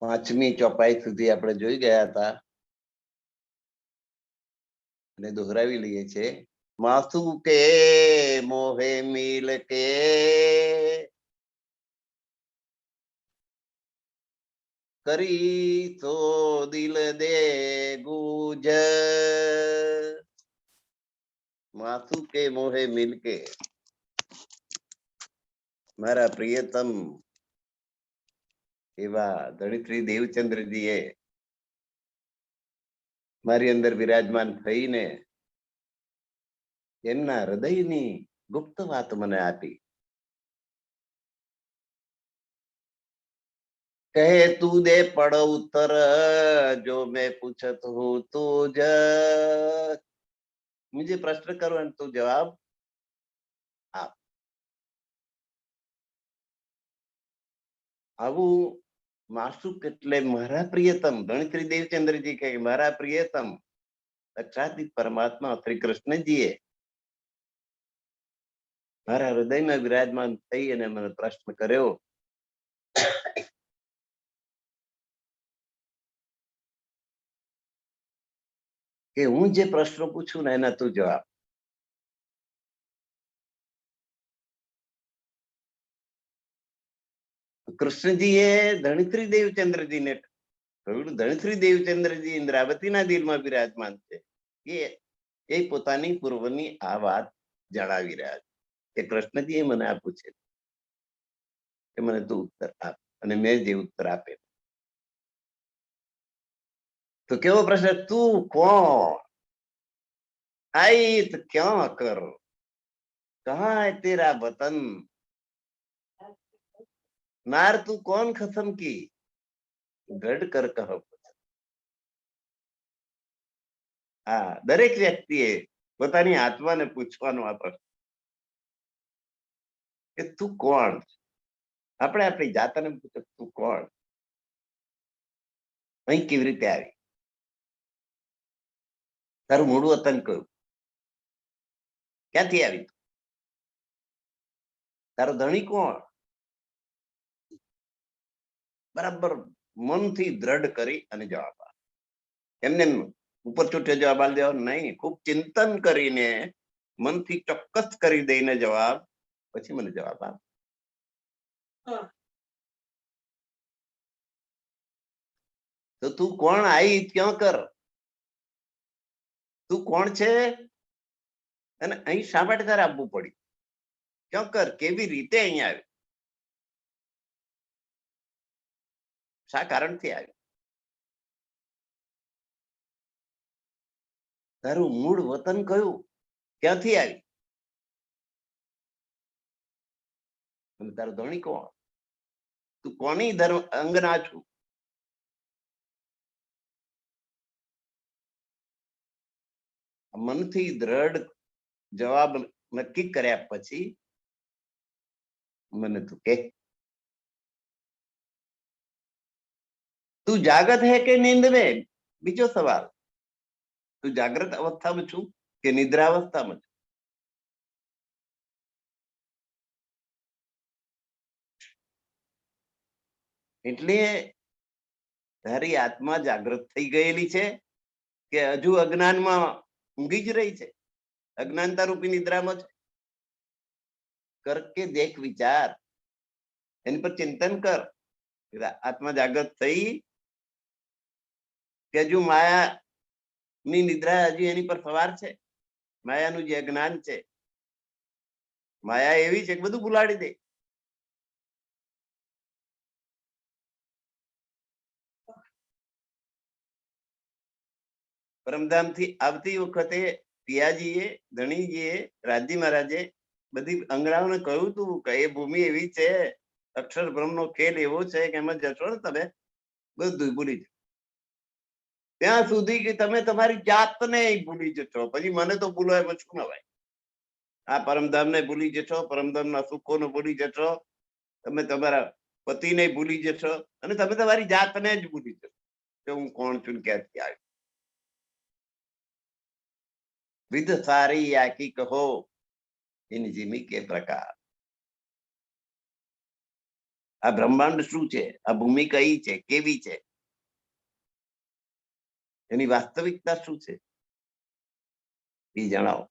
પાંચમી ચોપાઈ સુધી આપણે જોઈ ગયા હતા અને દોહરાવી લઈએ છીએ. માસુ કે મોહે મિલ કે કરી તો દિલ દે ગુજ. માસુ કે મોહે મિલ કે, મારા પ્રિયતમ એવા ધણિત્રી દેવચંદ્રજીએ મારી અંદર વિરાજમાન થઈને એમના હૃદયની ગુપ્ત વાત મને આપી. કહે તું દે પડ ઉત્તર જો મેં પૂછત હું તુજ. મુझे પ્રશ્ન કરો અને તું જવાબ આપ. આવું માસુક એટલે મારા પ્રિયતમ ધણિત્રી દેવચંદ્રજી કહે મારા પ્રિયતમ સાક્ષાત પરમાત્મા શ્રી કૃષ્ણજીએ મારા હૃદયમાં વિરાજમાન થઈ અને મને પ્રશ્ન કર્યો કે હું જે પ્રશ્નો પૂછું ને એના તું જવાબ. કૃષ્ણજીએ ધણિત્રી દેવચંદ્રજીને કહ્યું ધણિત્રી દેવચંદ્રજી ઇન્દ્રાવતીના દિલમાં વિરાજમાન છે એ પોતાની પૂર્વની આ વાત જણાવી રહ્યા છે કે કૃષ્ણજીએ મને આ પૂછે કે મને તું ઉત્તર આપ. અને મેં જે ઉત્તર આપે તો કેવો પ્રશ્ન, તું કોણ, आई तो क्या कर, कहाँ है तेरा वतन, नार तू कौन खसम की गढ़ कर कहो. હા, દરેક વ્યક્તિએ પોતાની આત્માને પૂછવાનો આ પ્રશ્ન કે તું કોણ. આપણે આપણી જાતને પૂછે તું કોણ, અહીં કેવી રીતે આવી, તારું મૂળ વતન કયું, ક્યાંથી આવી, તારો ધણી કોણ. બરાબર મનથી દ્રઢ કરી અને જવાબ આપ. એમને ઉપર છૂટે જવાબ આપ દેવા નહીં, ખૂબ ચિંતન કરીને મનથી ચોક્કસ કરી દઈને જવાબ પછી મને જવાબ આપ. તો તું કોણ આવી ક્યાં કર, તું કોણ છે અને અહીં શા માટે તારે આવવું પડ્યું, ક્યાં કર, કેવી રીતે અહીંયા આવી, શા કારણથી આવી, તારું મૂળ વતન કયું, ક્યાંથી આવી, અને તારું ધણી કોણ, તું કોની ધર્મ અંગના છું. મનથી દ્રઢ જવાબ નક્કી કર્યા પછી મને તું કે તું જાગત હે કે નીંદ में. બીજો સવાલ, તું જાગ્રત અવસ્થામાં છું કે નિદ્રા અવસ્થામાં છું. એટલે તારી આત્મા જાગૃત થઈ ગયેલી છે કે હજુ અજ્ઞાનમાં ઊંઘી જ રહી છે, અજ્ઞાનતા રૂપી નિદ્રામાં છે. કરકે દેખ વિચાર, એની પર ચિંતન કર. આત્મા જાગૃત થઈ કે હજુ માયા ની નિદ્રા હજી એની પર સવાર છે. માયાનું જે અજ્ઞાન છે, માયા એવી છે કે બધું ભૂલાડી દે. પરમધામ થી આવતી વખતે પિયાજીએ ધણીજીએ રાજજી મહારાજે બધી અંગડાઓને કહ્યું તું કે એ ભૂમિ એવી છે, અક્ષર બ્રહ્મનો ખેલ એવો છે કે એમાં જશો ને તમે બધું ભૂલી જશો. ત્યાં સુધી કે તમે તમારી જાતને ભૂલી જશો, પછી મને તો ભૂલો એમાં શું ના ભાઈ. આ પરમધામ ને ભૂલી જશો, પરમધામના સુખોને ભૂલી જશો, તમે તમારા પતિને ભૂલી જશો અને તમે તમારી જાતને જ ભૂલી જશો કે હું કોણ છું, ક્યાંથી આવી. વિધ સારી આકી કહો ઇન જીમી કે પ્રકાર. આ બ્રહ્માંડ શું છે, આ ભૂમિ કઈ છે, કેવી છે, એની વાસ્તવિકતા શું છે એ જણાવો.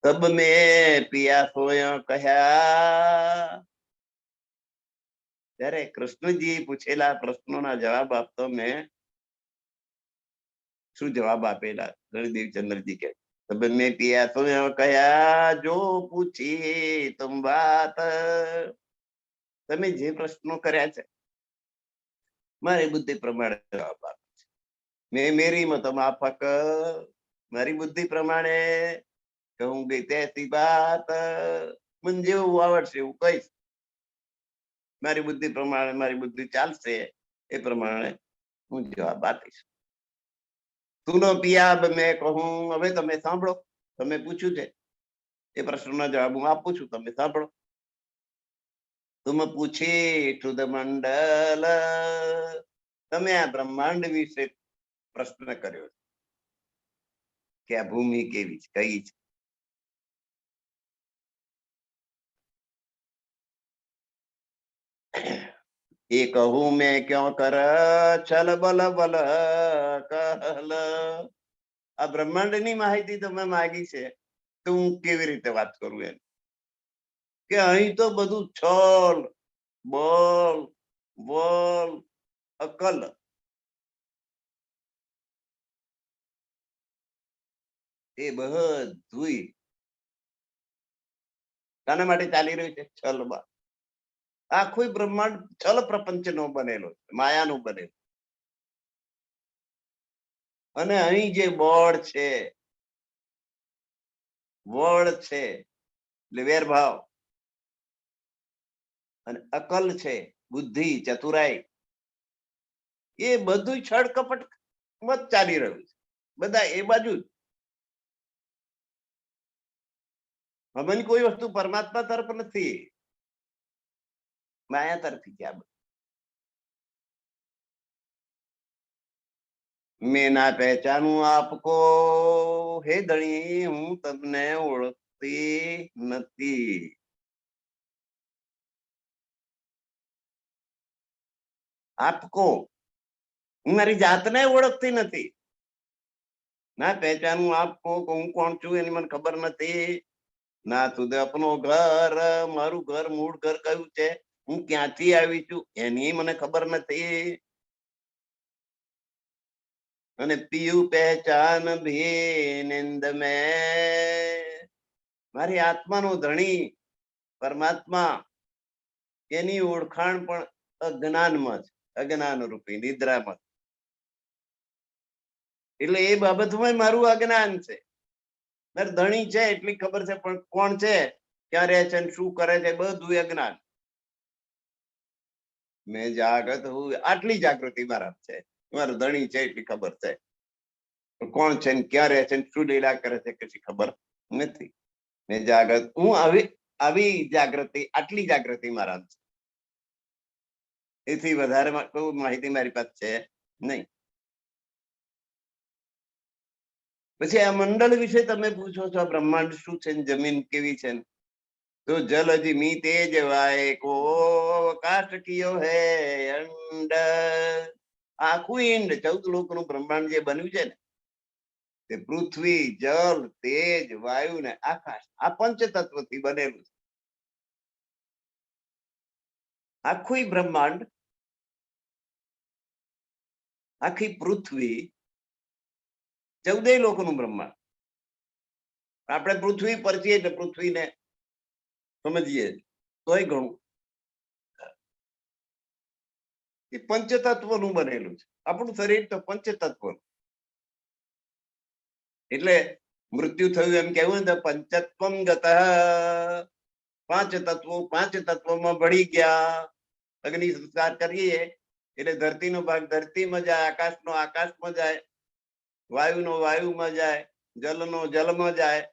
તબ મેં પિયા સોય કહ્યા. ત્યારે કૃષ્ણજી પૂછેલા પ્રશ્નોના જવાબ આપતો મેં શું જવાબ આપેલા? ગણદેવચંદ્રજી કે તબ મેં પિયા સોય કહ્યા જો પૂછી તુમ બાત. તમે જે પ્રશ્નો કર્યા છે મારી બુદ્ધિ પ્રમાણે જવાબ આપે છે. મેં મેરી મત માફક, મારી બુદ્ધિ પ્રમાણે કહુંગી તૈસી બાત. મને જેવું આવડશે એવું કહીશ. મારી બુદ્ધિ પ્રમાણે મારી બુદ્ધિ ચાલશે એ પ્રમાણે હું જવાબ આપીશ. સુનો પિયા મેં કહું. હવે તમે સાંભળો, તમે પૂછ્યું છે એ પ્રશ્નનો જવાબ હું આપું છું, તમે સાંભળો. તુમ પૂછી ટુ ધ મંડલ. તમે આ બ્રહ્માંડ વિશે પ્રશ્ન કર્યો કે આ ભૂમિ કેવી છે, કઈ છે. એ કહું મેં ક્યો કર છલ બલ બલ કહલ. આ બ્રહ્માંડ ની માહિતી તમે માગી છે તો હું કેવી રીતે વાત કરું એમ કે અહીં તો બધું છલ બલ બલ અકલ એ બધું શાના માટે ચાલી રહ્યું છે? છલમાં. આખું બ્રહ્માંડ છલ પ્રપંચ નો બનેલો છે, માયાનું બનેલું. અને અહીં જે બળ છે, વળ છે એટલે વેરભાવ, અને અકલ છે બુદ્ધિ ચતુરાઈ, એ બધું છળ કપટ મત ચાલી રહ્યું છે. બધા એ બાજુ જ. હવે કોઈ વસ્તુ પરમાત્મા તરફ નથી, માયા તરફી છે. મેં ના પહેચાનું આપકો, હે ધણી હું તમને ઓળખતી નથી. આપકો, હું મારી જાતને ઓળખતી નથી. ના પહેચાનું આપકો, હું કોણ છું એની મને ખબર નથી. ના તુદે અપનો ઘર, મારું ઘર મૂળ ઘર કયું છે, હું ક્યાંથી આવી છું એની મને ખબર નથી. અને પીયું પહેચાન ભી નિંદ મેં. મારી આત્માનો ધણી પરમાત્મા, એની ઓળખાણ પણ અજ્ઞાનમાં છે, અજ્ઞાન રૂપી નિદ્રામાં. એટલે એ બાબતમાં મારું અજ્ઞાન છે. ધણી છે એટલી ખબર છે, પણ કોણ છે, ક્યાં રહે છે, શું કરે છે, બધું અજ્ઞાન. મેં જાગત હું, આટલી જાગૃતિ મારા છે. મારું ધણી છે એટલી ખબર છે, કોણ છે, ક્યાં રહે છે, શું લીલા કરે છે કશી ખબર નથી. મેં જાગૃત હું, આવી જાગૃતિ, આટલી જાગૃતિ મારા છે. એથી વધારે કોઈ માહિતી મારી પાસે છે નહીં. પછી આ મંડળ વિશે તમે પૂછો છો, બ્રહ્માંડ શું છે, જમીન કેવી છે. તો જલ અજમી તેજ વાય કો કાષ્ટ કિયો હે અંડ. આખું ઈંડ 14 લોકનું બ્રહ્માંડ જે બન્યું છે ને, તે પૃથ્વી, જલ, તેજ, વાયુ ને આકાશ, આ પંચ તત્વથી બનેલું છે. આખું બ્રહ્માંડ, આખી પૃથ્વી, 14 લોકનું બ્રહ્માંડ. આપણે પૃથ્વી પર છીએ એટલે પૃથ્વીને સમજીએ તોય ઘણું. એ પંચતત્વનું બનેલું છે. આપણું શરીર તો પંચતત્વનું. એટલે મૃત્યુ થયું એમ કેવું ને, પંચત્વમ ગત. 5 તત્વોમાં ભળી ગયા. અગ્નિ સંસ્કાર કરીએ એટલે ધરતીનો ભાગ ધરતીમાં જાય, આકાશનો આકાશમાં જાય, વાયુનો વાયુમાં જાય, જલનો જલમાં જાય.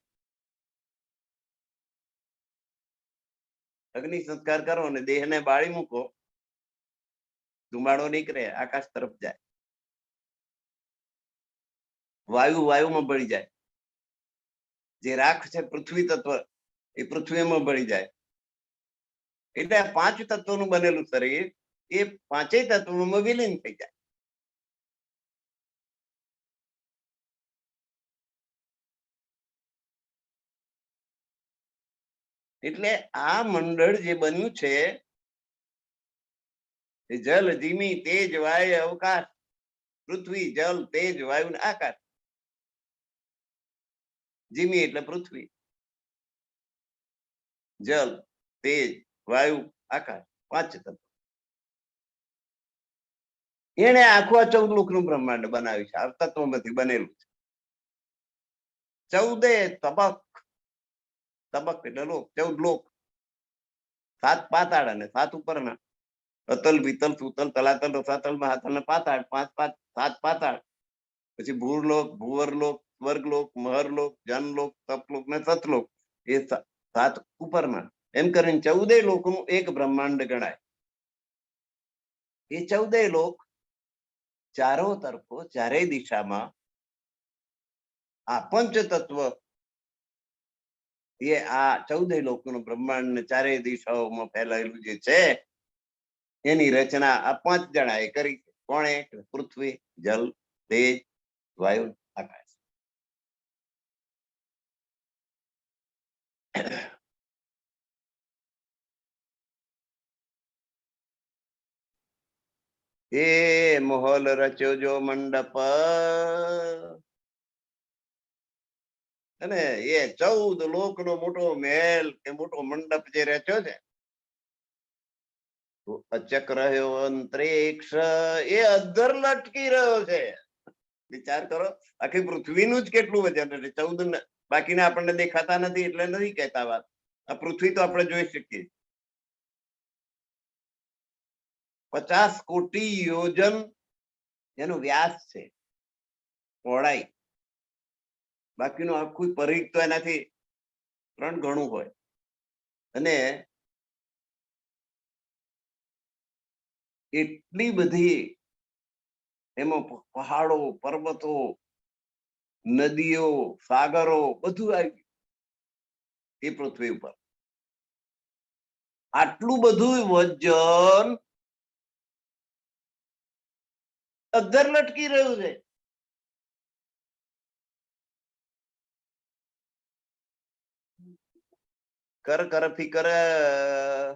અગ્નિ સંસ્કાર કરો અને દેહને બાળી મૂકો, ધુમાડો નીકળે, આકાશ તરફ જાય. વાયુ વાયુમાં ભળી જાય. જે રાખ છે પૃથ્વી તત્વ, એ પૃથ્વીમાં ભળી જાય. એટલે આ 5 તત્વોનું બનેલું શરીર એ 5 તત્વોમાં વિલીન થઈ જાય. એટલે આ મંડળ જે બન્યું છે એ જલ, ધીમી, તેજ, વાયુ, અવકાશ, પૃથ્વી, જલ, તેજ, વાયુ ને આકાશ. ધીમી એટલે પૃથ્વી, જલ, તેજ, વાયુ, આકાશ, 5 તત્વ. એને આખું આ 14 લોકનું બ્રહ્માંડ બનાવ્યું છે. આ તત્વોમાંથી બનેલું છે. 14 તબક, તબક એટલે લોક, 14 લોક, 7 પાતાળ અને 7 ઉપરના. અતલ, વિતલ, સુતલ, તલાતલ, રસાતલ, મહાતલ ને પાતાળ, 7 પાતાળ. પછી ભૂરલોક, ભુવરલોક, સ્વર્ગલોક, મહરલોક, જનલોક, તપલોક ને સતલોક, એ 7 ઉપરના. એમ કરીને 14 લોકનું એક બ્રહ્માંડ ગણાય. એ 14 લોક ચારો તરફો, ચારેય દિશામાં આ પંચ તત્વ એ આ 14 લોકનું બ્રહ્માંડ ને ચારેય દિશાઓમાં ફેલાયેલું જે છે એની રચના આ 5 જણાએ કરી. કોણે? પૃથ્વી, જલ, તેજ, વાયુ, આકાશ. એ મોહલ રચ્યો જો મંડપ, અને એ 14 લોકનો મોટો મહેલ કે મોટો મંડપ જે રચ્યો છે, અચક રહ્યો અંતરિક્ષ એ અધર લટકી રહ્યો છે. વિચાર કરો, આખી પૃથ્વીનું જ કેટલું વજન છે. 14 બાકીના આપણને દેખાતા નથી એટલે નથી કહેતા વાત. આ પૃથ્વી તો આપણે જોઈ શકીએ. 50 કોટી યોજન એનો વ્યાસ છે, પહોળાઈ. બાકીનું આખું પરિઘ તો એનાથી 3 ગણું હોય. અને એટલી બધી એમાં પહાડો, પર્વતો, નદીઓ, સાગરો બધું આવી એ પૃથ્વી ઉપર. આટલું બધું વજન અધર લટકી રહ્યું છે. કર કર ફિકર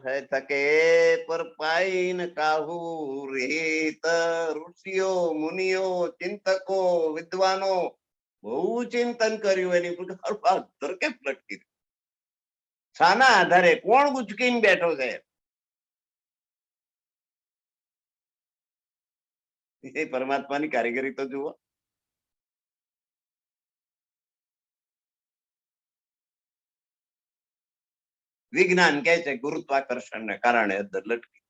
હે થકે પર પાઈ ન કાહુ રેત. ઋષિઓ, મુનિઓ, ચિંતકો, વિદ્વાનો બહુ ચિંતન કર્યું એની પર. અધર કેમ લટકી? શાના આધારે? કોણ ગુચકીને બેઠો છે? એ પરમાત્માની કારીગરી તો જુઓ. વિજ્ઞાન કહે છે ગુરુત્વાકર્ષણને કારણે અધર લટકી.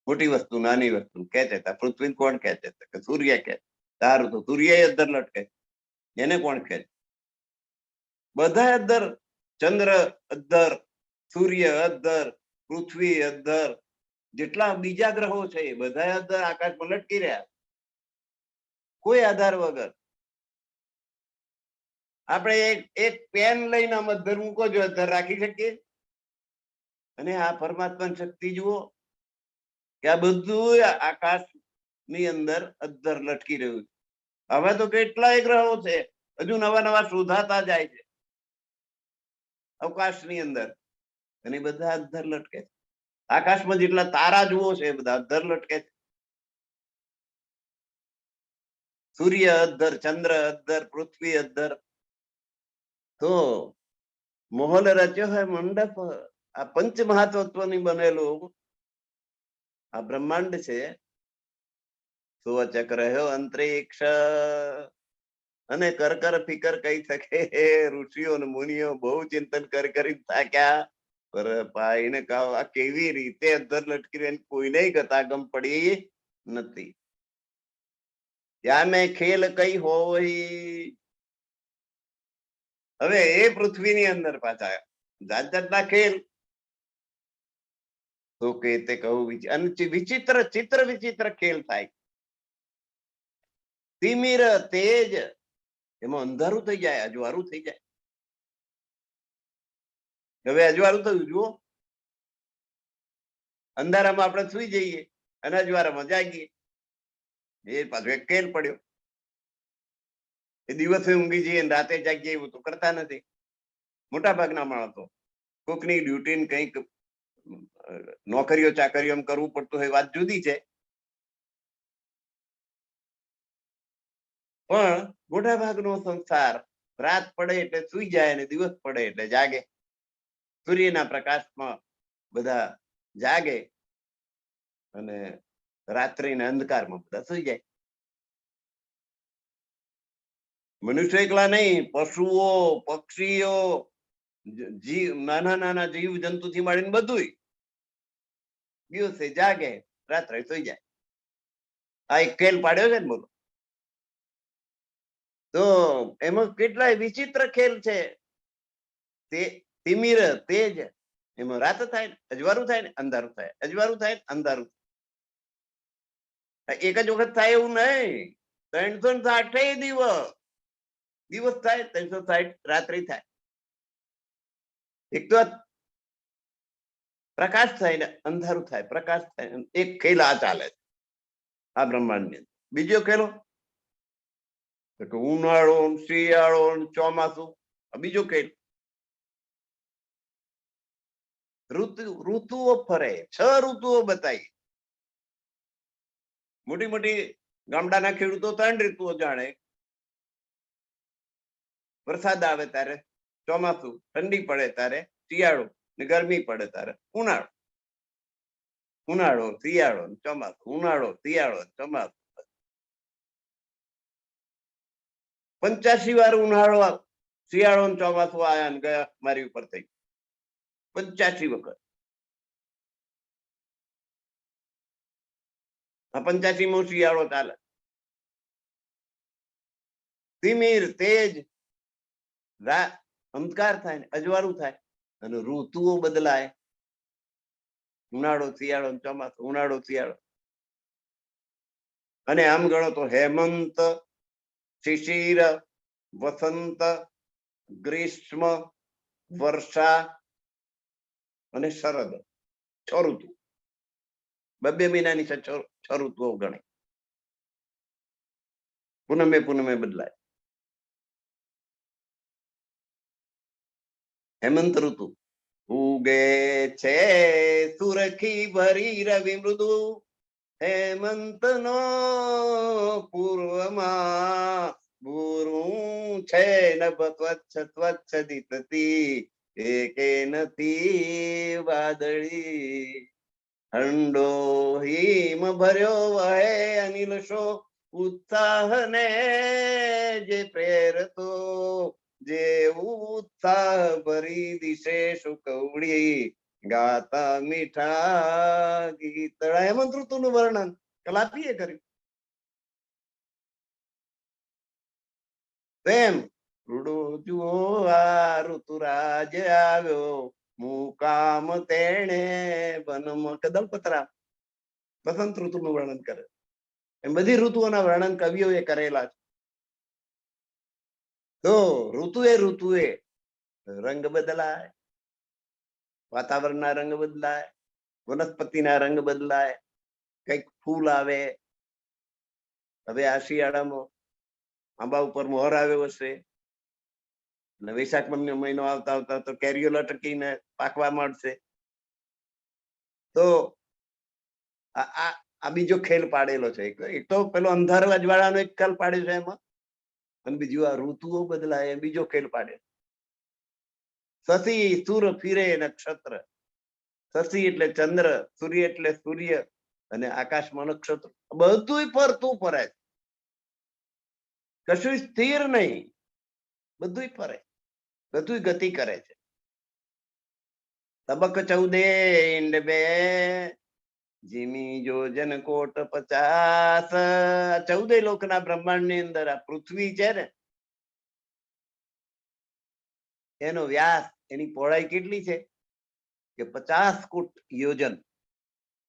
મોટી વસ્તુ, નાની વસ્તુ કે છે. પૃથ્વી કોણ કે છે? કે સૂર્ય કે. તારું તો સૂર્ય અધર લટકે. એને કોણ કે? બધા અધર. ચંદ્ર અધર, સૂર્ય અધર, પૃથ્વી અધર, જેટલા બીજા ગ્રહો છે એ બધા અધર આકાશમાં લટકી રહ્યા, કોઈ આધાર વગર. આપણે એક પેન લઈને આમ અધર મૂકો છો, અધર રાખી શકીએ? અને આ પરમાત્માની શક્તિ જુઓ કે આ બધું આકાશ ની અંદર અધર લટકી રહ્યું છે. હવે તો કેટલાય ગ્રહો છે, હજુ નવા નવા શોધાતા જાય છે અવકાશની અંદર, અને બધા અધર લટકે છે. આકાશમાં જેટલા તારા જુઓ છે એ બધા અધર લટકે છે. સૂર્ય અધર, ચંદ્ર અધર, પૃથ્વી અધર. તો મોહલ રચ્યો હોય મંડપ. આ પંચ મહાતત્વની બનેલું આ બ્રહ્માંડ છે. સુવચક રહ્યો અંતરિક્ષ, અને કર કર ફિકર કહી શકે ઋષિઓ ને મુનિઓ બહુ ચિંતન કરી થાક્યા. પર પાઈને કહો આ કેવી રીતે અધર લટકી રહી, કોઈને ગતાગમ પડી નથી. ત્યાં મેં ખેલ કઈ હોય. હવે એ પૃથ્વીની અંદર પાછા જાત જાતના ખેલ. તો કે તે કહું વિચિત્ર, ચિત્ર વિચિત્ર ખેલ થાય. તિમિર, તેજ, એમાં અંધારું થઈ જાય, અજવાળું થઈ જાય. હવે અજવાળું થયું જુઓ. અંધારામાં આપણે સુઈ જઈએ અને અજવાળામાં જાગીએ. એ પાછો એક ખેલ પડ્યો. એ દિવસે ઊંઘી જઈએ રાતે જાગીએ એવું તો કરતા નથી મોટા ભાગના માણસો. કોકની ડ્યુટી કંઈક નોકરીઓ ચાકરીઓ કરવું પડતું હોય વાત જુદી છે, પણ મોટા ભાગનો સંસાર રાત પડે એટલે સુઈ જાય અને દિવસ પડે એટલે જાગે. સૂર્યના પ્રકાશમાં બધા જાગે અને રાત્રિના અંધકારમાં બધા સુઈ જાય. મનુષ્ય એકલા નહીં, પશુઓ, પક્ષીઓ, જીવ, નાના નાના જીવ જંતુ થી માંડીને બધું દિવસે જાગે, રાત્રે સુઈ જાય. આ એક ખેલ પાડ્યો છે ને બોલો. તો એમાં કેટલાય વિચિત્ર ખેલ છે. તે તિમિર તેજ, એમાં રાત થાય ને અજવાળું થાય ને અંધારું થાય, અજવાળું થાય ને અંધારું થાય. એક જ વખત થાય એવું નહીં. 360 દિવસ થાય, 360 રાત્રિ થાય. એક તો પ્રકાશ થાય ને અંધારું થાય, પ્રકાશ થાય. એક ખેલ આ ચાલે છે આ બ્રહ્માંડ ની. બીજો ખેલો ઉનાળો, શિયાળો, ચોમાસું. બીજો ખેલ ઋતુઓ ફરે. 6 ઋતુઓ બતાવી. મોટી મોટી ગામડાના ખેડૂતો 3 ઋતુઓ જાણે. વરસાદ આવે ત્યારે ચોમાસું, ઠંડી પડે ત્યારે શિયાળો, ને ગરમી પડે ત્યારે ઉનાળો. ઉનાળો, શિયાળો, ચોમાસું, ઉનાળો, શિયાળો, ચોમાસું. 85 વાર ઉનાળો, શિયાળો, ચોમાસું આયા ને ગયા મારી ઉપર થઈ. 85 વખત. આ 85મો શિયાળો ચાલે. તિમિર તેજ, અંધકાર થાય ને અજવાળું થાય અને ઋતુઓ બદલાય. ઉનાળો, શિયાળો, ચોમાસું, ઉનાળો, શિયાળો. અને આમ ગણો તો હેમંત, શિશિર, વસંત, ગ્રીષ્મ, વર્ષા અને શરદ. 6 ઋતુ. 2 મહિનાની 6 ઋતુઓ ગણે. પૂનમે પૂનમે બદલાય. હેમંત ઋતુ ઉગે છે સુરખી ભરી રવિ મૃદુ, હેમંત નો પૂર્વમાં પૂરું છે નભ સ્વચ્છ સ્વચ્છ દિતતી, એકે નથી વાદળી. ઠંડો હિમ ભર્યો વહે અનિલ શો, ઉત્સાહ ને જે પ્રેરતો, જે ઉત્સાહ ભરી દિશે સુકવડી, ગાતા મીઠા ગીતડા. હેમંત ઋતુ નું વર્ણન કલાપીએ કર્યું. તેમ રૂડો જુઓ આ ઋતુરાજ આવ્યો, મુકામ તેણે વનમાં. કદમપત્રા વસંત ઋતુ નું વર્ણન કરે. એમ બધી ઋતુઓના વર્ણન કવિઓએ કરેલા છે. તો ઋતુએ રંગ બદલાય, વાતાવરણના રંગ બદલાય, વનસ્પતિના રંગ બદલાય, કઈક ફૂલ આવે. હવે આ શિયાળામાં આંબા ઉપર મોહર આવ્યો હશે, અને વૈશાખ મહિનો આવતા આવતા તો કેરીઓ લટકીને પાકવા માંડશે. તો આ બીજો ખેલ પાડેલો છે. એક તો પેલો અંધારો અજવાળાનો એક ખેલ પાડ્યો છે એમાં, અને બીજું આ ઋતુઓ બદલાય બીજો ખેલ પાડે. શશી સુર ફિરે નક્ષત્ર. શશી એટલે ચંદ્ર, સૂર્ય એટલે સૂર્ય, અને આકાશમાં નક્ષત્ર. બધું ફરતું ફરે. કશું સ્થિર નહીં, બધું ફરે, બધું ગતિ કરે છે. તબક 14 ઈંડ 2, જીમી જોજન કોટ 50. 14 લોકના બ્રહ્માંડ ની અંદર આ પૃથ્વી છે ને, એનો વ્યાસ, એની પહોળાઈ કેટલી છે કે 50 કોટ યોજન,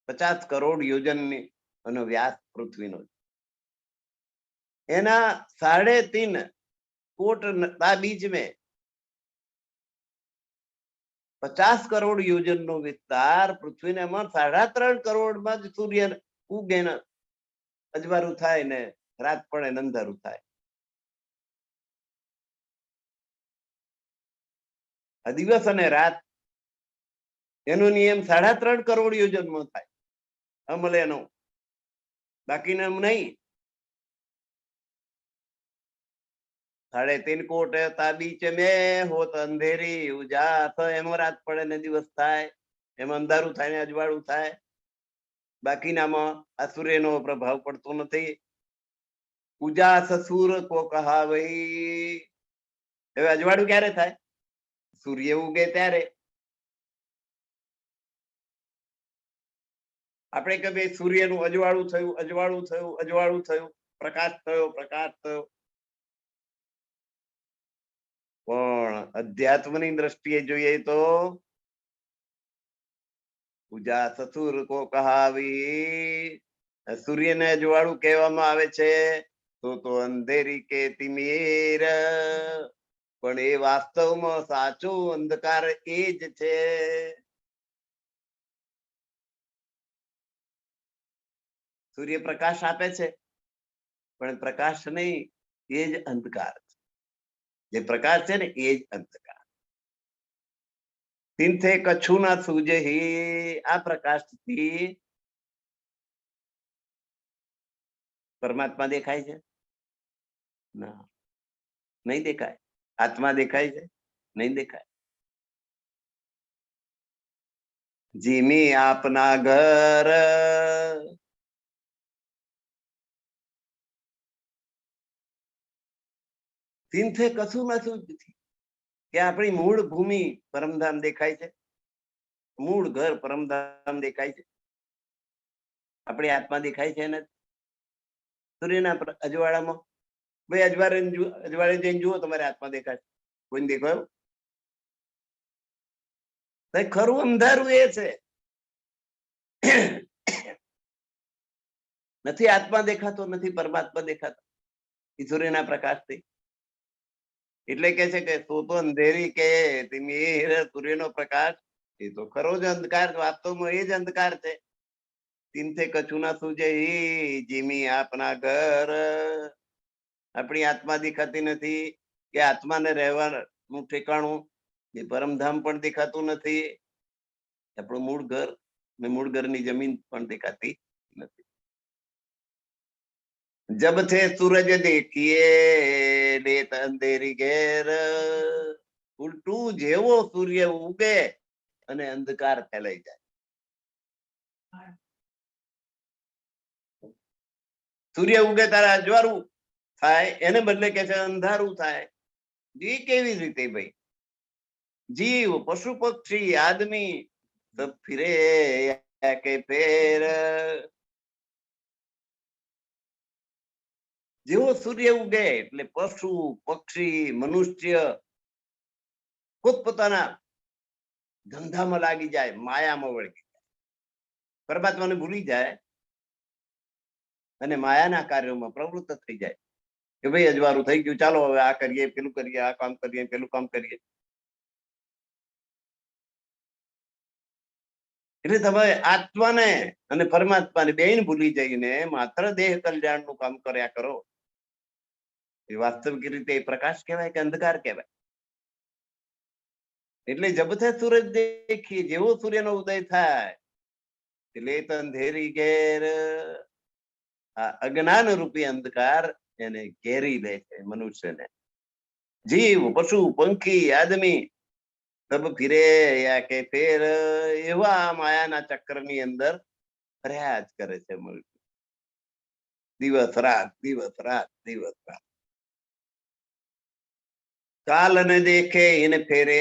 50 કરોડ યોજન ની એનો વ્યાસ પૃથ્વીનો. એના 3.5 કોટ બીચ में 50 કરોડ યોજન નો વિસ્તાર પૃથ્વીને એમાં 3.5 કરોડમાં જ સૂર્ય ઉગે ને અજવાળું થાય ને રાત પડે ને અંધારું થાય. આ દિવસ અને રાત એનો નિયમ 3.5 કરોડ યોજનમાં થાય અમલે નો, બાકીને એમ નહીં. 3.5 કોટ હતા બીચ में होत अंधेरी उजास, એમાં રાત પડે ને દિવસ થાય, એમાં અંધારું થાય ને અજવાળું થાય. બાકીનામાં આ સૂર્યનો પ્રભાવ પડતો નથી. ઉજાસ સૂર કો કહાવઈ. હવે અજવાળું ક્યારે થાય? સૂર્ય ઉગે ત્યારે. આપણે કે ભાઈ સૂર્યનું અજવાળું થયું, અજવાળું થયું, અજવાળું થયું, પ્રકાશ થયો, પ્રકાશ થયો. પણ અધ્યાત્મની દ્રષ્ટિએ જોઈએ તો ઉજાસ સૂર કો કહાવી, સૂર્યને અજવાળું કહેવામાં આવે છે તો અંધેરી કે તિમીર. પણ એ વાસ્તવમાં સાચો અંધકાર એ જ છે. સૂર્ય પ્રકાશ આપે છે પણ પ્રકાશ નહીં, એ જ અંધકાર છે. જે પ્રકાશ છે ને એ જ અંધકાર. તિનથે કછું ના સૂજે. આ પ્રકાશથી પરમાત્મા દેખાય છે? ના, નહીં દેખાય. આત્મા દેખાય છે? નહીં દેખાય. જીમી આપના ઘર. તિનથે કશું ના સૂજતી, કે આપણી મૂળ ભૂમિ પરમધામ દેખાય છે, મૂળ ઘર પરમધામ દેખાય છે, આપણી આત્મા દેખાય છે ને સૂર્યના અજવાળામાં. ભાઈ અજવાળે જઈને જુઓ, તમારી આત્મા દેખાય? કોઈને દેખાયું? ખરું અંધારું એ છે. નથી આત્મા દેખાતો, નથી પરમાત્મા દેખાતો સૂર્યના પ્રકાશથી. એટલે કે છે કે તો અંધેરી કે સૂર્યનો પ્રકાશ એ તો ખરો જ અંધકાર, વાસ્તવમાં એ જ અંધકાર છે. તિનથે કછું ના સૂજે જીમી આપના ઘર. આપણી આત્મા દેખાતી નથી, કે આત્માને રહેવાનું ઠેકાણું એ પરમધામ પણ દેખાતું નથી. આપણું મૂળ ઘર ને મૂળ ઘરની જમીન પણ દેખાતી નથી. જબ थे सूरज देखिए लेत अंधेरी घेर. ઉલટું જેવો સૂર્ય ઉગે અને અંધકાર ફેલાઈ જાય. સૂર્ય ઉગે તારે અજવાળું થાય, એને બદલે કે છે અંધારું થાય. એ કેવી રીતે ભાઈ? જીવ, પશુ, પક્ષી, આદમી સબ ફિરે કે ફેર. જેવો સૂર્ય ઉગે એટલે પશુ, પક્ષી, મનુષ્ય પોતપોતાના ધંધામાં લાગી જાય, માયામાં વળગી જાય, પરમાત્માને ભૂલી જાય અને માયાના કાર્યોમાં પ્રવૃત્ત થઈ જાય. કે ભાઈ અજવાળું થઈ ગયું, ચાલો હવે આ કરીએ, પેલું કરીએ, આ કામ કરીએ, પેલું કામ કરીએ. એટલે તમે આત્માને અને પરમાત્માને બેન ભૂલી જઈને માત્ર દેહ કલ્યાણનું કામ કર્યા કરો. એ વાસ્તવિક રીતે પ્રકાશ કહેવાય કે અંધકાર કહેવાય? એટલે જબ थे सूरज देखिए, જેવો સૂર્યનો ઉદય થાય એટલે અંધેરી ઘેર. આ અજ્ઞાન રૂપી અંધકાર એને ઘેરી લે છે મનુષ્યને. જીવ, પશુ, પંખી, આદમી સબ ફિરે યા કે ફેર. એવા માયાના ચક્રની અંદર ફર્યા જ કરે છે મનુષ્ય. દિવસ રાત, દિવસ રાત, દિવસ રાત. કાલ ને દેખે એને ફેરે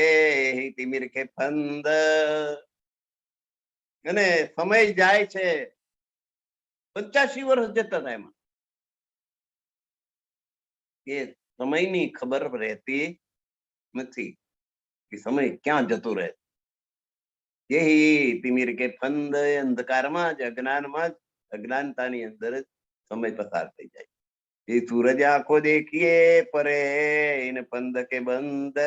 તિમિર કે ફંદ. અને સમય જાય છે, 85 વર્ષ જતા હતા એમાં. એ સમયની ખબર રહેતી નથી કે સમય ક્યાં જતો રહે. એ તિમિર કે ફંદ, અંધકારમાં જ, અજ્ઞાનમાં જ, અજ્ઞાનતાની અંદર જ સમય પસાર થઈ જાય. એ સૂરજ આંખો દેખીએ પરે એને ફંદ કે બંધ.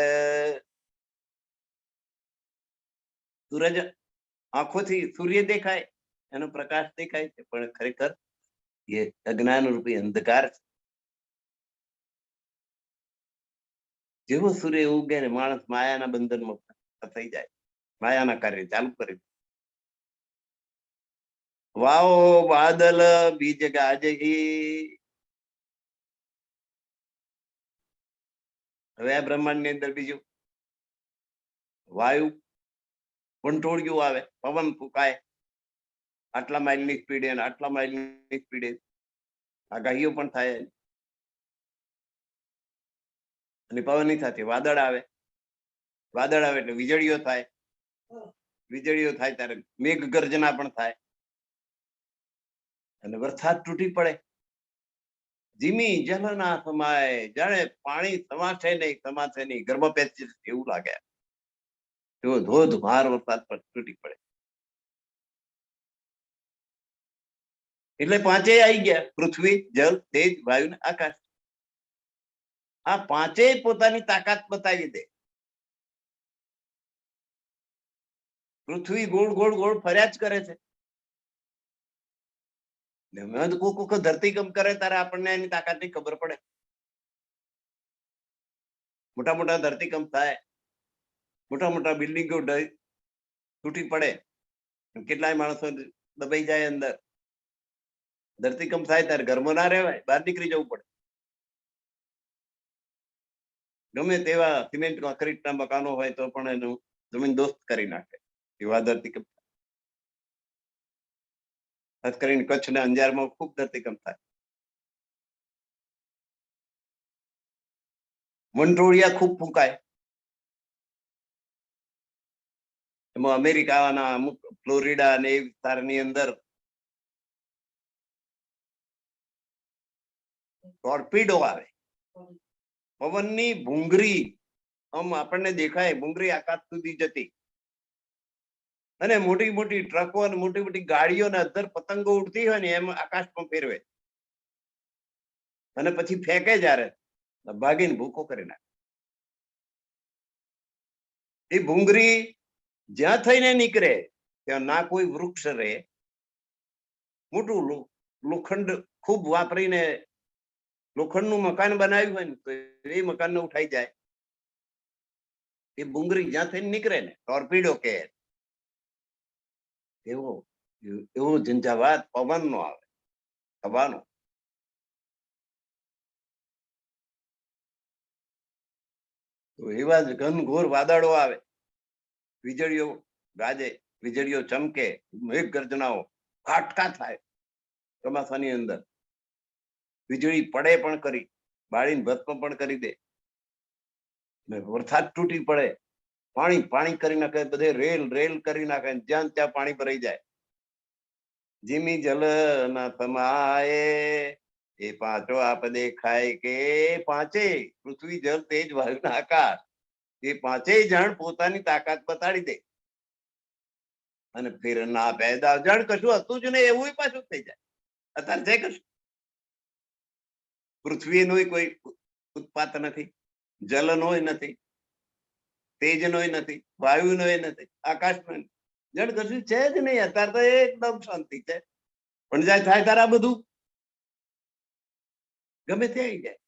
સૂરજ આંખોથી સૂર્ય દેખાય, એનો પ્રકાશ દેખાય છે, પણ ખરેખર એ અજ્ઞાન રૂપી અંધકાર છે. જેવો સૂર્ય ઉગે ને માણસ માયાના બંધનમાં થઈ જાય, માયાના કાર્ય ચાલુ કરી. વાઓ બાદલ બીજ ગાજહી. હવે આ બ્રહ્માંડ ની અંદર બીજું વાયુ વંટોળિયું આવે, પવન ફૂંકાય, આટલા માઇલની સ્પીડે અને આટલા માઇલની સ્પીડે આગાહીઓ પણ થાય. અને પવનની સાથે વાદળ આવે, વાદળ આવે એટલે વીજળીઓ થાય, વીજળીઓ થાય ત્યારે મેઘ ગર્જના પણ થાય, અને વરસાદ તૂટી પડે. ધીમી જલના સમાય, જાણે પાણી સમાશે નહીં ગર્ભ પેચી એવું લાગે. એવો ધોધમાર વરસાદ પર તૂટી પડે. એટલે પાંચેય આવી ગયા, પૃથ્વી, જલ, તેજ, વાયુ ને આકાશ. આ પાંચેય પોતાની તાકાત બતાવી દે. પૃથ્વી ગોળ ગોળ ગોળ ફર્યા જ કરે છે. કોક ધરતીકંપ કરે ત્યારે આપણને એની તાકાત ની ખબર પડે. મોટા મોટા ધરતીકંપ થાય, મોટા મોટા બિલ્ડિંગો તૂટી પડે, કેટલાય માણસો દબાઈ જાય અંદર. ધરતીકંપ થાય ત્યારે ઘરમાં ના રહેવાય, બહાર નીકળી જવું પડે. ગમે તેવા સિમેન્ટ કોન્ક્રીટના મકાનો હોય તો પણ એનું જમીન દોસ્ત કરી નાખે એવા ધરતીકંપ. ખાસ કરીને કચ્છ ને અંજારમાં ખૂબ ધરતીકંપ થાય. વંટોળિયા ખૂબ ફૂંકાય. એમાં અમેરિકાના અમુક ફ્લોરિડા અને એ વિસ્તારની અંદર ટોર્પિડો આવે, પવનની ભૂંગરી આમ આપણને દેખાય, ભૂંગરી આકાશ સુધી જતી, અને મોટી મોટી ટ્રકો અને મોટી મોટી ગાડીઓ ને અંદર પતંગો ઉડતી હોય ને એમ આકાશમાં ફેરવે, અને પછી ફેંકે જ્યારે ભાગીને ભૂકો કરી નાખે. એ ભૂંગરી જ્યાં થઈને નીકળે ત્યાં ના કોઈ વૃક્ષ રહે, મોટું લોખંડ ખૂબ વાપરીને લોખંડનું મકાન બનાવ્યું હોય ને તો એ મકાનને ઉઠાઈ જાય. એ ભૂંગરી જ્યાં થઈને નીકળે ને ટોર્પિડો કે એવો એવો ઝંઝાવાત પવન નો આવે, હવાનો. તો એવા જ ઘનઘોર વાદળો આવે, વીજળીઓ ગાજે, વીજળીઓ ચમકે, મેઘ ગર્જનાઓ, ફાટકા થાય ચોમાસાની અંદર. વીજળી પડે પણ કરી, બાળીને ભસ્મ પણ કરી દે. વરસાદ તૂટી પડે, પાણી પાણી કરી નાખે, બધે રેલ રેલ કરી નાખે, જ્યાં ત્યાં પાણી ભરાઈ જાય. ધીમી જલ ના સમાયે, એ પાંચો આપ દેખાય કે પાંચે પૃથ્વી, જલ, તેજ, વાયુ ના આકાશ, એ પાંચેય જણ પોતાની તાકાત બતાડી દે. અને ફિર ના પેદા, જણ કશું હતું જ નહીં એવું પાછું થઈ જાય. અત્યારે છે કશું? પૃથ્વીનો કોઈ ઉત્પાત નથી, જલનો નથી, તેજનો નથી, વાયુનો નથી, આકાશનો જણ કશું છે જ નહીં. અત્યારે તો એકદમ શાંતિ છે, પણ જાય થાય તારા બધું ગમે તે આવી જાય.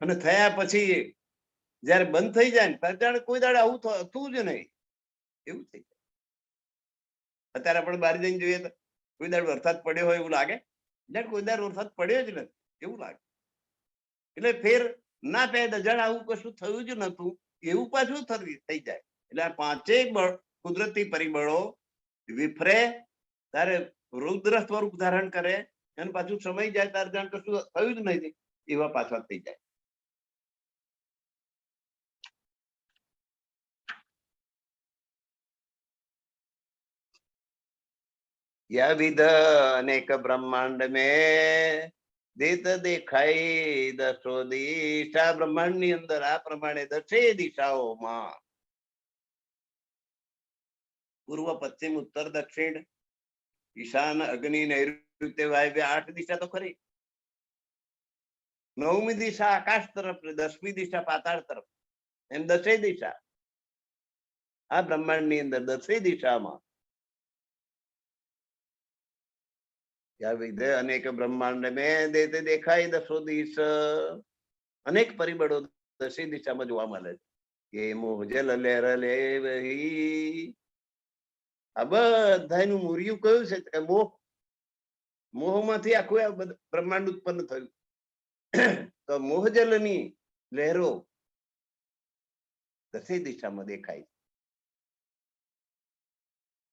અને થયા પછી જયારે બંધ થઈ જાય ને ત્યારે કોઈ દાડે આવું થતું જ નહીં એવું થઈ જાય. અત્યારે આપણે બહાર જઈને જોઈએ તો કોઈ દાડે વરસાદ પડ્યો હોય એવું લાગે? કોઈ દાડે વરસાદ પડ્યો જ નથી એવું લાગે. એટલે ફેર ના પેદા, જણ આવું કશું થયું જ નતું એવું પાછું થઈ જાય. એટલે આ પાંચેય કુદરતી પરિબળો વિફરે ત્યારે રુદ્ર સ્વરૂપ ધારણ કરે, અને પાછું સમય જાય ત્યારે જાણ કશું થયું જ નથી એવા પાછા થઈ જાય. યા વિધ અનેક બ્રહ્માંડ મેં દેત દેખાય દસો દિશા. બ્રહ્માંડ ની અંદર આ પ્રમાણે 10 દિશાઓમાં પૂર્વ, પશ્ચિમ, ઉત્તર, દક્ષિણ, ઈશાન, અગ્નિ, નૈઋત્ય, વાયવ્ય 8 દિશા તો ખરી. 9મી દિશા આકાશ તરફ, 10મી દિશા પાતાળ તરફ, એમ 10 દિશા. આ બ્રહ્માંડની અંદર દસે દિશામાં વિધે અનેક બ્રહ્માંડ મેં દેતે દેખાય દસો દિશ, અનેક પરિબળો દસે દિશામાં જોવા મળે છે. એ મોહજલ લેર લે વહી, આ બધાનું મૂર્યું કયું છે? મોહ. મોહમાંથી આખું આ બ્રહ્માંડ ઉત્પન્ન થયું. તો મોહજલની લહેરો દસે દિશામાં દેખાય,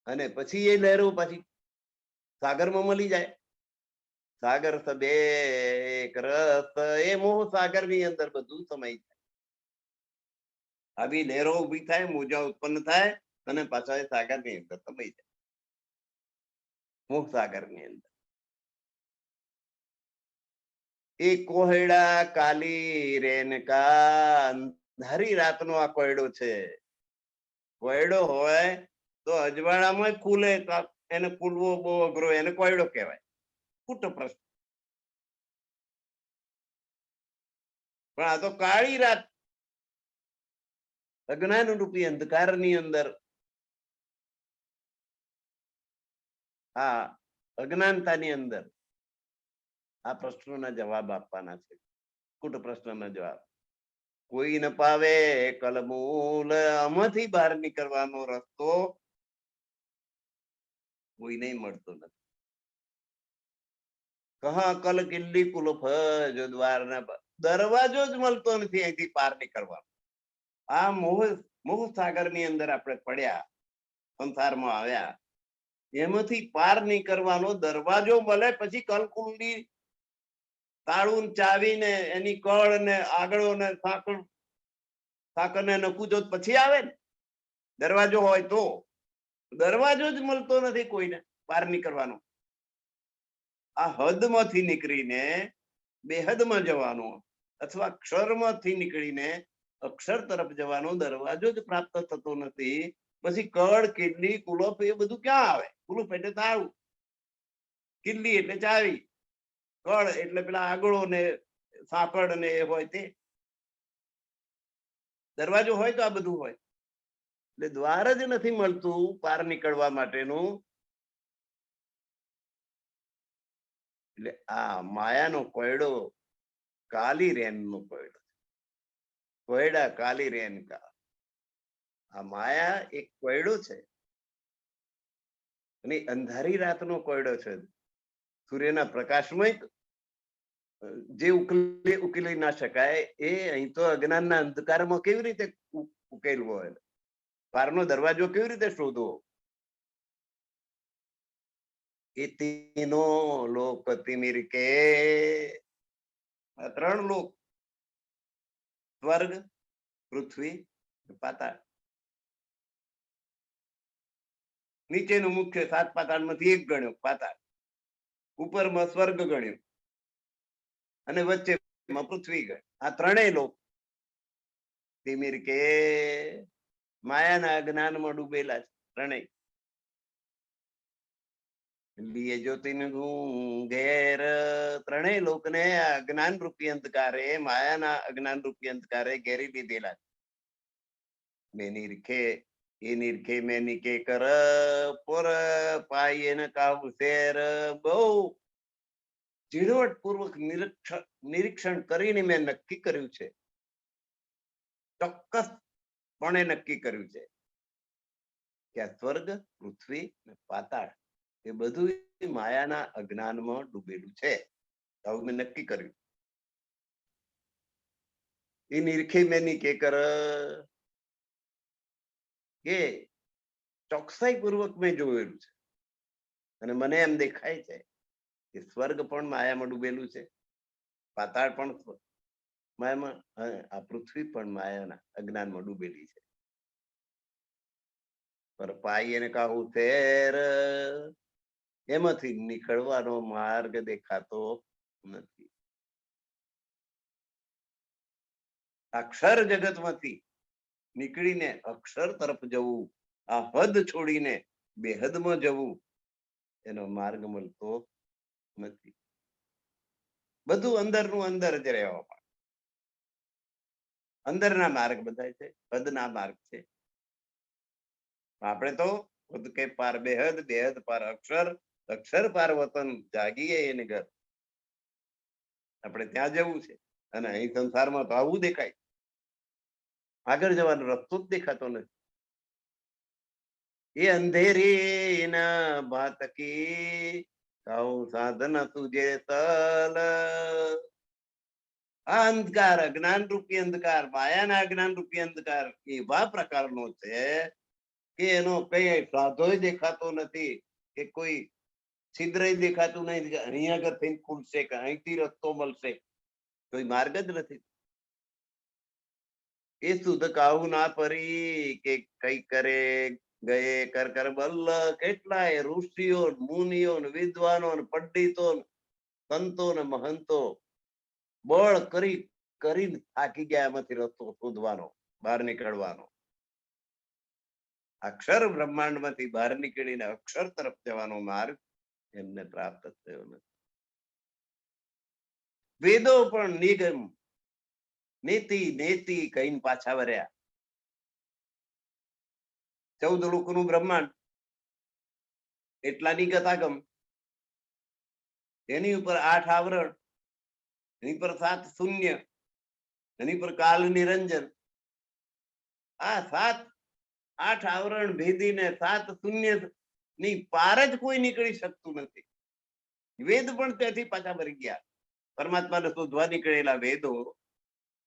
અને પછી એ લહેરો પાછી સાગરમાં મળી જાય. સાગર સબે એક રસ, એ મોહ સાગર ની અંદર બધું સમય થાય. આવી લહેરો ઉભી થાય, મોજા ઉત્પન્ન થાય, અને પાછા એ સાગર ની અંદર સમય જાય, મોહ સાગર ની અંદર. એ કોહડા કાલી રેનકા, અંધારી રાતનો આ કોયડો છે. કોયડો હોય તો અજવાળામાં ખુલે, એને ખુલવો બહુ અઘરો, એને કોયડો કહેવાય. ખોટો પ્રશ્ન. પણ આ તો કાળી રાત, અજ્ઞાન રૂપી અંધકાર ની અંદર આ અજ્ઞાનતાની અંદર આ પ્રશ્નોના જવાબ આપવાના છે. ખોટો પ્રશ્નનો જવાબ કોઈ ન પાવે કલમૂલ, આમાંથી બહાર નીકળવાનો રસ્તો કોઈ નહીં મળતો નથી. કહા કલ કિલ્લી કુલફ જો દ્વાર ના, દરવાજો જ મળતો નથી અહીંથી પાર નીકળવાનો. આ મોહ સાગર ની અંદર આપણે પડ્યા, સંસારમાં આવ્યા, એમાંથી પાર નીકળવાનો દરવાજો મળે પછી કલકુંડી તાળું ચાવી ને એની કળ ને આગળો ને સાકર ને નકુજો પછી આવે ને. દરવાજો હોય તો, દરવાજો જ મળતો નથી કોઈને પાર નીકળવાનો. આ હદમાંથી નીકળીને બેહદમાં જવાનો, અથવા ક્ષરમાંથી નીકળીને અક્ષર તરફ જવાનો દરવાજો જ પ્રાપ્ત થતો નથી. પછી કળ, કિલ્લી, કુલફ એ બધું ક્યાં આવે? કુલફ એટલે તાળું, કિલ્લી એટલે ચાવી, કળ એટલે પેલા આગળો ને સાંકળ ને એ હોય તે. દરવાજો હોય તો આ બધું હોય. એટલે દ્વાર જ નથી મળતું પાર નીકળવા માટેનું. એટલે આ માયાનો કોયડો કાલી રેન નો કોયડો, કોયડા કાલી રેન કા. આ માયા એક કોયડો છે, અને અંધારી રાતનો કોયડો છે. સૂર્યના પ્રકાશમાં જે ઉકેલી ના શકાય, એ અહીં તો અજ્ઞાનના અંધકારમાં કેવી રીતે ઉકેલવો હોય? પારનો દરવાજો કેવી રીતે શોધવો? એ તીનો લોક તિમિર કે, ત્રણ લોક, સ્વર્ગ, પૃથ્વી, પાતાળ. નીચેનું મુખ્ય 7 પાતાળ માંથી એક ગણ્યો પાતાળ, ઉપરમાં સ્વર્ગ ગણ્યો, અને વચ્ચેમાં પૃથ્વી ગણ. આ ત્રણેય લોક તિમિર કે માયાના અજ્ઞાનમાં ડૂબેલા છે ત્રણેય. લીએ જ્યોતિનું ઘેર, ત્રણેય લોકને અજ્ઞાન રૂપી અંધકારે, માયાના અજ્ઞાન રૂપી અંધકારે ઘેરી લીધેલા છે. મેં નિરખે એ નિરખે મેં નિકે કર, પર પાય એને કાબુ શેર. બહુ ઝીણવટ પૂર્વક નિરીક્ષણ કરીને મેં નક્કી કર્યું છે, ચોક્કસપણે નક્કી કર્યું છે કે આ સ્વર્ગ, પૃથ્વી અને પાતાળ એ બધું માયાના અજ્ઞાનમાં ડૂબેલું છે. આવું મેં નક્કી કર્યું. એ નિરખે મેં નિકે કર, કે ચોકસાઈ પૂર્વક મેં જોયેલું છે, અને મને એમ દેખાય છે કે સ્વર્ગ પણ માયામાં ડૂબેલું છે, પાતાળ પણ માયામાં, આ પૃથ્વી પણ માયાના અજ્ઞાનમાં ડૂબેલી છે. પર પાઈ એને કહું તેર, એમાંથી નીકળવાનો માર્ગ દેખાતો નથી. અક્ષર જગતમાંથી નીકળીને અક્ષર તરફ જવું, આ હદ છોડીને બેહદમાં જવું, એનો માર્ગ મળતો નથી. બધું અંદરનું અંદર જ રહેવા માટે. અંદરના માર્ગ બધા છે, હદના માર્ગ છે. આપણે તો ખુદ કે પાર બેહદ, બેહદ પાર અક્ષર, અક્ષર પાર વતન જાગીએ એને ઘર. આપણે ત્યાં જવું છે. અને અહીં સંસારમાં તો આવું દેખાય, આગળ જવાનો રસ્તો જ દેખાતો નથી. એ અંધેરી ના બાત કી સાધન તુજે તલ. આ અંધકાર, અજ્ઞાન રૂપી અંધકાર, માયાના અજ્ઞાન રૂપી અંધકાર એવા પ્રકારનો છે કે એનો કઈ સાધો દેખાતો નથી, કે કોઈ છિદ્ર દેખાતું નહીં કે અહીં આગળ થઈને ખુલશે કે અહીંથી રસ્તો મળશે, કોઈ માર્ગ જ નથી. એ સુધ કાહુ ના પરી કે કઈ કરે ગયે કર કર બલ્લ. કેટલાય ઋષિઓ, મુનિઓ, વિદ્વાનો, પંડિતો, સંતો ને મહંતો બળ કરી કરીને થાકી ગયા એમાંથી રસ્તો શોધવાનો, બહાર નીકળવાનો. અક્ષર બ્રહ્માંડ માંથી બહાર નીકળીને અક્ષર તરફ જવાનો માર્ગ એમને પ્રાપ્ત થયો નથી. વેદો પણ નિગમ નીતિ નેતિ કહીને પાછા વર્યા. 14 લોકોનું બ્રહ્માંડ, એટલાની ગતાગમ, એની ઉપર 8 આવરણ, એની પર 7 શૂન્ય, એની પર કાલ નિરંજન. આ 7-8 આવરણ ભેદીને 7 શૂન્ય ની પાર જ કોઈ નીકળી શકતું નથી. વેદ પણ ત્યાંથી પાછા ભરી ગયા. પરમાત્માને શોધવા નીકળેલા વેદો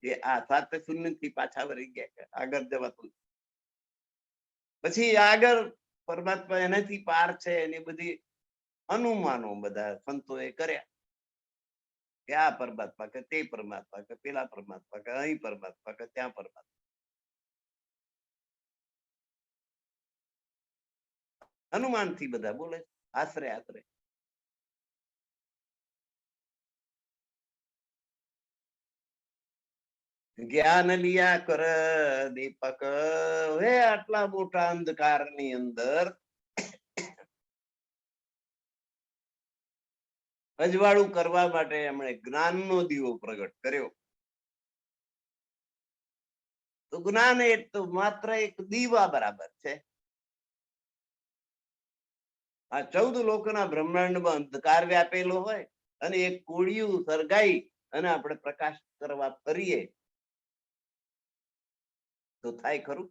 એ આ 7 શૂન્ય થી પાછા ભરી ગયા, આગળ જવાતું. પછી આગળ પરમાત્મા એનાથી પાર છે એની બધી અનુમાનો બધા સંતોએ કર્યા કે આ પરમાત્મા કે તે પરમાત્મા કે પેલા પરમાત્મા કે અહીં પરમાત્મા કે ત્યાં પરમાત્મા. અનુમાનથી બધા બોલે, આશરે આશરે. જ્ઞાન લિયા કર દીપક. હે આટલા મોટા અંધકારની અંદર અજવાળું કરવા માટે એમણે જ્ઞાનનો દીવો પ્રગટ કર્યો. તો જ્ઞાન એ તો માત્ર એક દીવા બરાબર છે. આ 14 લોકોના બ્રહ્માંડમાં અંધકાર વ્યાપેલો હોય અને એક કોળિયું સળગાઈ અને આપણે પ્રકાશ કરવા ફરીએ તો થાય ખરું?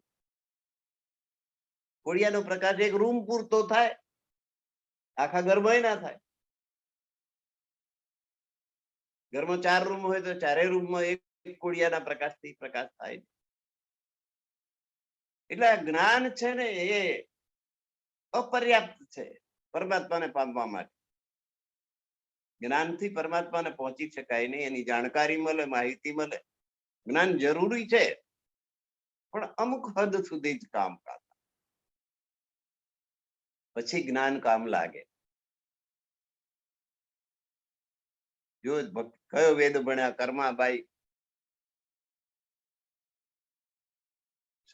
કોળિયાનો પ્રકાશ એક રૂમ પૂરતો થાય, આખા ઘરમાં ના થાય. ઘરમાં 4 રૂમ હોય તો 4 રૂમમાં એક કોળિયાના પ્રકાશથી પ્રકાશ થાય. એટલે આ જ્ઞાન છે ને એ અપર્યાપ્ત છે પરમાત્માને પામવા માટે. જ્ઞાનથી પરમાત્માને પહોંચી શકાય નહીં. એની જાણકારી મળે, માહિતી મળે. જ્ઞાન જરૂરી છે પણ અમુક હદ સુધી જ કામ કરે, પછી જ્ઞાન કામ લાગે. જો કયો વેદ ભણ્યા? કર્માબાઈ.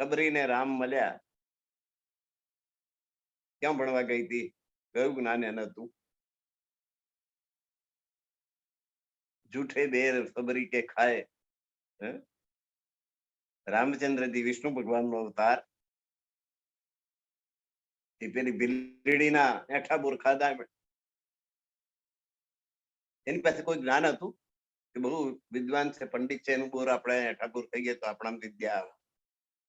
સબરીને રામ મળ્યા, ક્યાં ભણવા ગઈ હતી? કયું જ્ઞાન એને હતું? જૂઠે બેર સબરી કે ખાય. રામચંદ્રજી વિષ્ણુ ભગવાનનો અવતાર, એ પેલી બિલ્ડીના એઠા બોર ખાધા, એની પાસે કોઈ જ્ઞાન હતું કે બહુ વિદ્વાન છે, પંડિત છે, એનું બોર આપણે એઠા બોર ખાઈએ તો આપણા વિદ્યા આવે,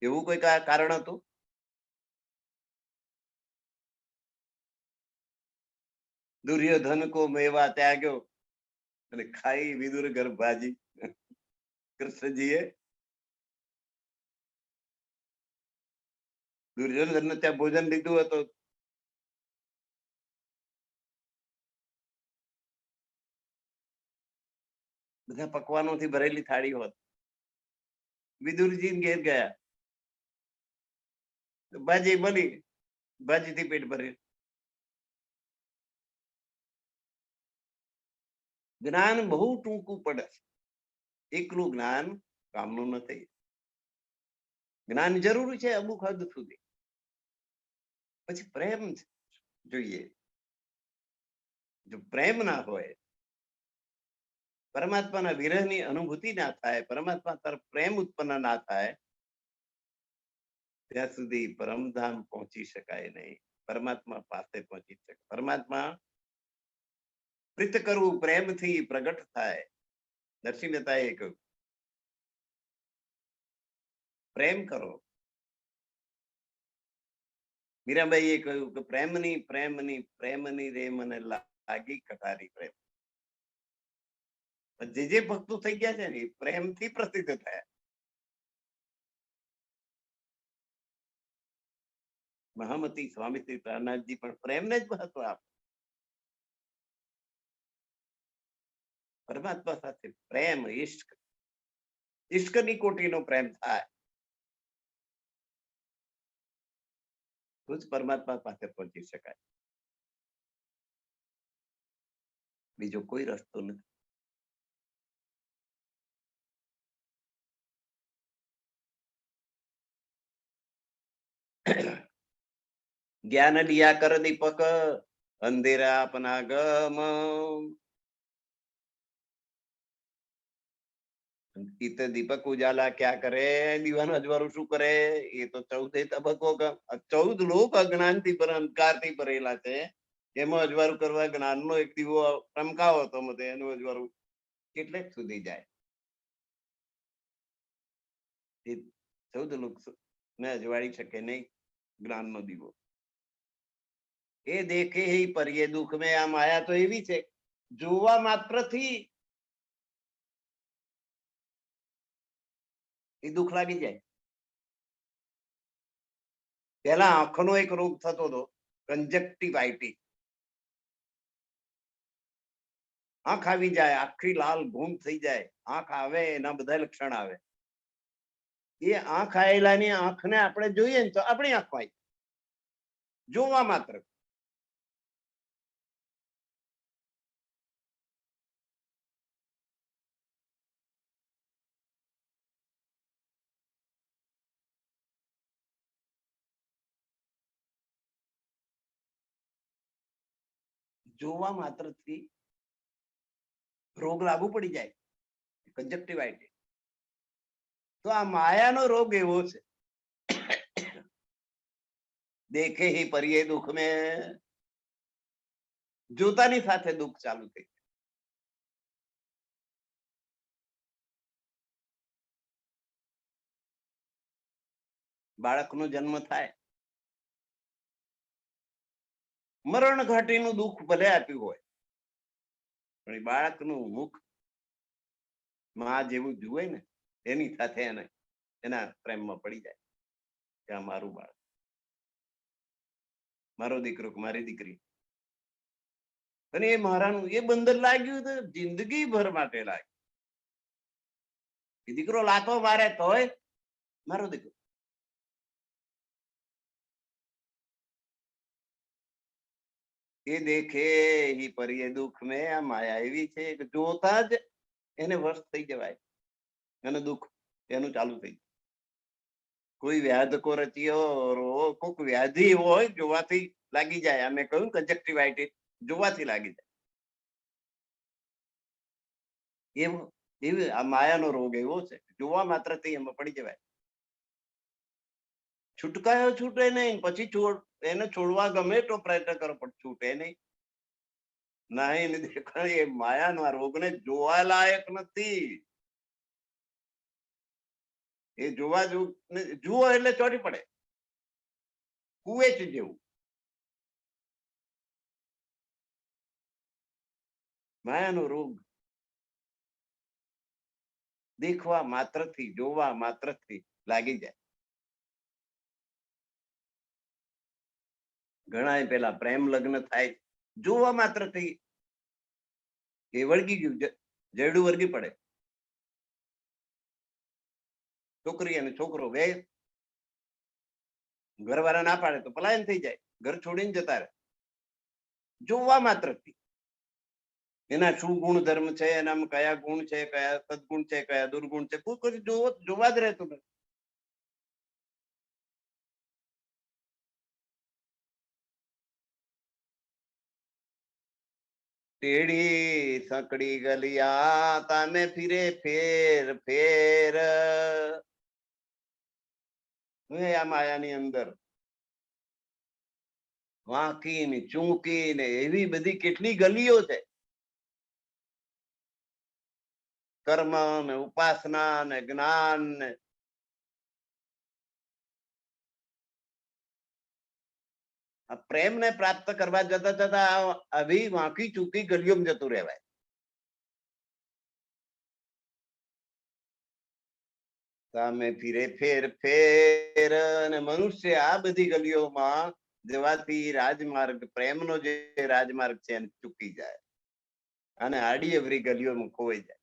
એવું કોઈ કારણ હતું? દુર્યોધન કો મેવા ત્યાગ્યો અને ખાઈ વિદુર ગર્ભ ભાજી. કૃષ્ણજીએ દુર્યોધન ત્યાં ભોજન લીધું હતું. બધા પકવાનોથી ભરેલી થાળી હોત. વિદુરજી ઘેર ગયા, ભાજી બની, ભાજીથી પેટ ભરે. જ્ઞાન બહુ ટૂંકું પડે છે. એકલું જ્ઞાન કામનું નથી. જ્ઞાન જરૂરી છે અમુક હદ સુધી. પછી પ્રેમ જોઈએ. જો પ્રેમ ના હોય, પરમાત્માના વિરહની અનુભૂતિ ના થાય, પરમાત્મા તરફ પ્રેમ ઉત્પન્ન ના થાય, ત્યાં સુધી પરમધામ પહોંચી શકાય નહીં, પરમાત્મા પાસે પહોંચી શકે. પરમાત્મા પ્રીત કરવું પ્રેમથી પ્રગટ થાય. નરસિંહ મહેતાએ કહ્યું પ્રેમ કરો. મીરાબાઈએ કહ્યું કે પ્રેમની પ્રેમની પ્રેમની રે મને લાગી કટારી પ્રેમ. જે જે ભક્તો થઈ ગયા છે ને પ્રેમથી પ્રસિદ્ધ થયા. મહામતી સ્વામી શ્રી પ્રાણનાથજી પણ પ્રેમને જ મહત્વ આપે. પરમાત્મા સાથે પ્રેમ ઈશ્ક, ઈશ્કની કોટીનો પ્રેમ થાય તો જ પરમાત્મા પાસે પહોંચી શકાય. બીજો કોઈ રસ્તો નથી. જ્ઞાન લિયા કર દીપક અંધેરા આપના ગમ, इत दीपक उजाला क्या करे, દીવાનું અજવાળું શું કરે? એ તો 14 તબક્કો 14 લોક અજ્ઞાન થી પર અંધકાર થી ભરેલા છે. એમાં અજવાળું કરવા જ્ઞાનનો એક દીવો ચમકાવો તો મતે એનું અજવાળું કેટલે સુધી જાય. એ 14 લોક ને અજવાળી શકે નહીં જ્ઞાનનો દીવો. એ દેખે હી પર એ દુઃખ મેં આ માયા તો એવી છે જોવા માત્રથી એ દુઃખ લાગી જાય. પેલા આંખનો એક રોગ થતો હતો કંજક્ટિવાઇટિસ. આંખ આવી જાય આખી લાલ ઘૂમ થઈ જાય, આંખ આવે એના બધા લક્ષણ આવે. એ આંખ આવેલાની આંખને આપણે જોઈએ ને તો આપણી આંખમાં જોવા માત્ર. જોવા માત્રથી રોગ લાગુ પડી જાય કંજક્ટિવાઇટિસ. તો આ માયાનો રોગ એવો છે. દેખે હી પરિયે દુઃખ મેં, જોતાની સાથે દુઃખ ચાલુ થઈ જાય. બાળકનો જન્મ થાય, મરણ ઘાટીનું દુઃખ ભલે આપ્યું હોય પણ બાળકનું મુખ માં જેવું જુએ ને એની સાથે એને એના પ્રેમમાં પડી જાય કે આ મારું બાળક, મારો દીકરો, મારી દીકરી. અને એ મારાનું એ બંધન લાગ્યું તો જિંદગી ભર માટે લાગ્યું. એ દીકરો લાતો મારે તોય મારો દીકરો. એ દેખે હી પરિયે દુઃખ મેં આ માયા એવી છે કે જોતા જ એને વશ થઈ જવાય અને દુઃખ એનું ચાલુ થઈ જાય. કોઈ વ્યાધ કો રચ્યો, કોઈક વ્યાધિ હોય જોવાથી લાગી જાય. અમે કહ્યું કંજક્ટિવાઇટિસ જોવાથી લાગી જાય. એવો એવી આ માયાનો રોગ એવો છે જોવા માત્રથી એમાં પડી જવાય. છૂટકાયો છૂટે નહીં. પછી એને છોડવા ગમે તો પ્રયત્ન કરો પણ છૂટે નહીં. નહીં દેખાય. એ માયાનો રોગને જોવા લાયક નથી. એ જોવા જુઓ એટલે ચોટી પડે કુએ જ જેવું. માયાનો રોગ દેખવા માત્રથી, જોવા માત્રથી લાગી જાય. ઘણા પેલા પ્રેમ લગ્ન થાય, જોવા માત્રથી એ વળગી ગયું, જડું વળગી પડે. છોકરી અને છોકરો બે ઘરવાળા ના પાડે તો પલાયન થઈ જાય, ઘર છોડીને જતા રહે જોવા માત્રથી. એના શું ગુણધર્મ છે, એનામાં કયા ગુણ છે, કયા સદગુણ છે, કયા દુર્ગુણ છે, કોઈ જોવા જ રહેતું નથી. ટેढ़ी सकड़ी गलियां ताने फिरे फेर फेर, આ માયાની અંદર વાંકી ને ચૂંકી ને એવી બધી કેટલી ગલીઓ છે. કર્મ ને ઉપાસના ને જ્ઞાન ને પ્રેમ ને પ્રાપ્ત કરવા જતા જતા આવી વાંકી ચૂકી ગલીઓમાં જતું રહેવાય. સામે ફીરે ફેર ફેર અને મનુષ્ય આ બધી ગલીઓમાં જવાથી રાજમાર્ગ પ્રેમનો જે રાજમાર્ગ છે એને ચૂકી જાય અને આડી અવરી ગલીઓમાં ખોવાઈ જાય.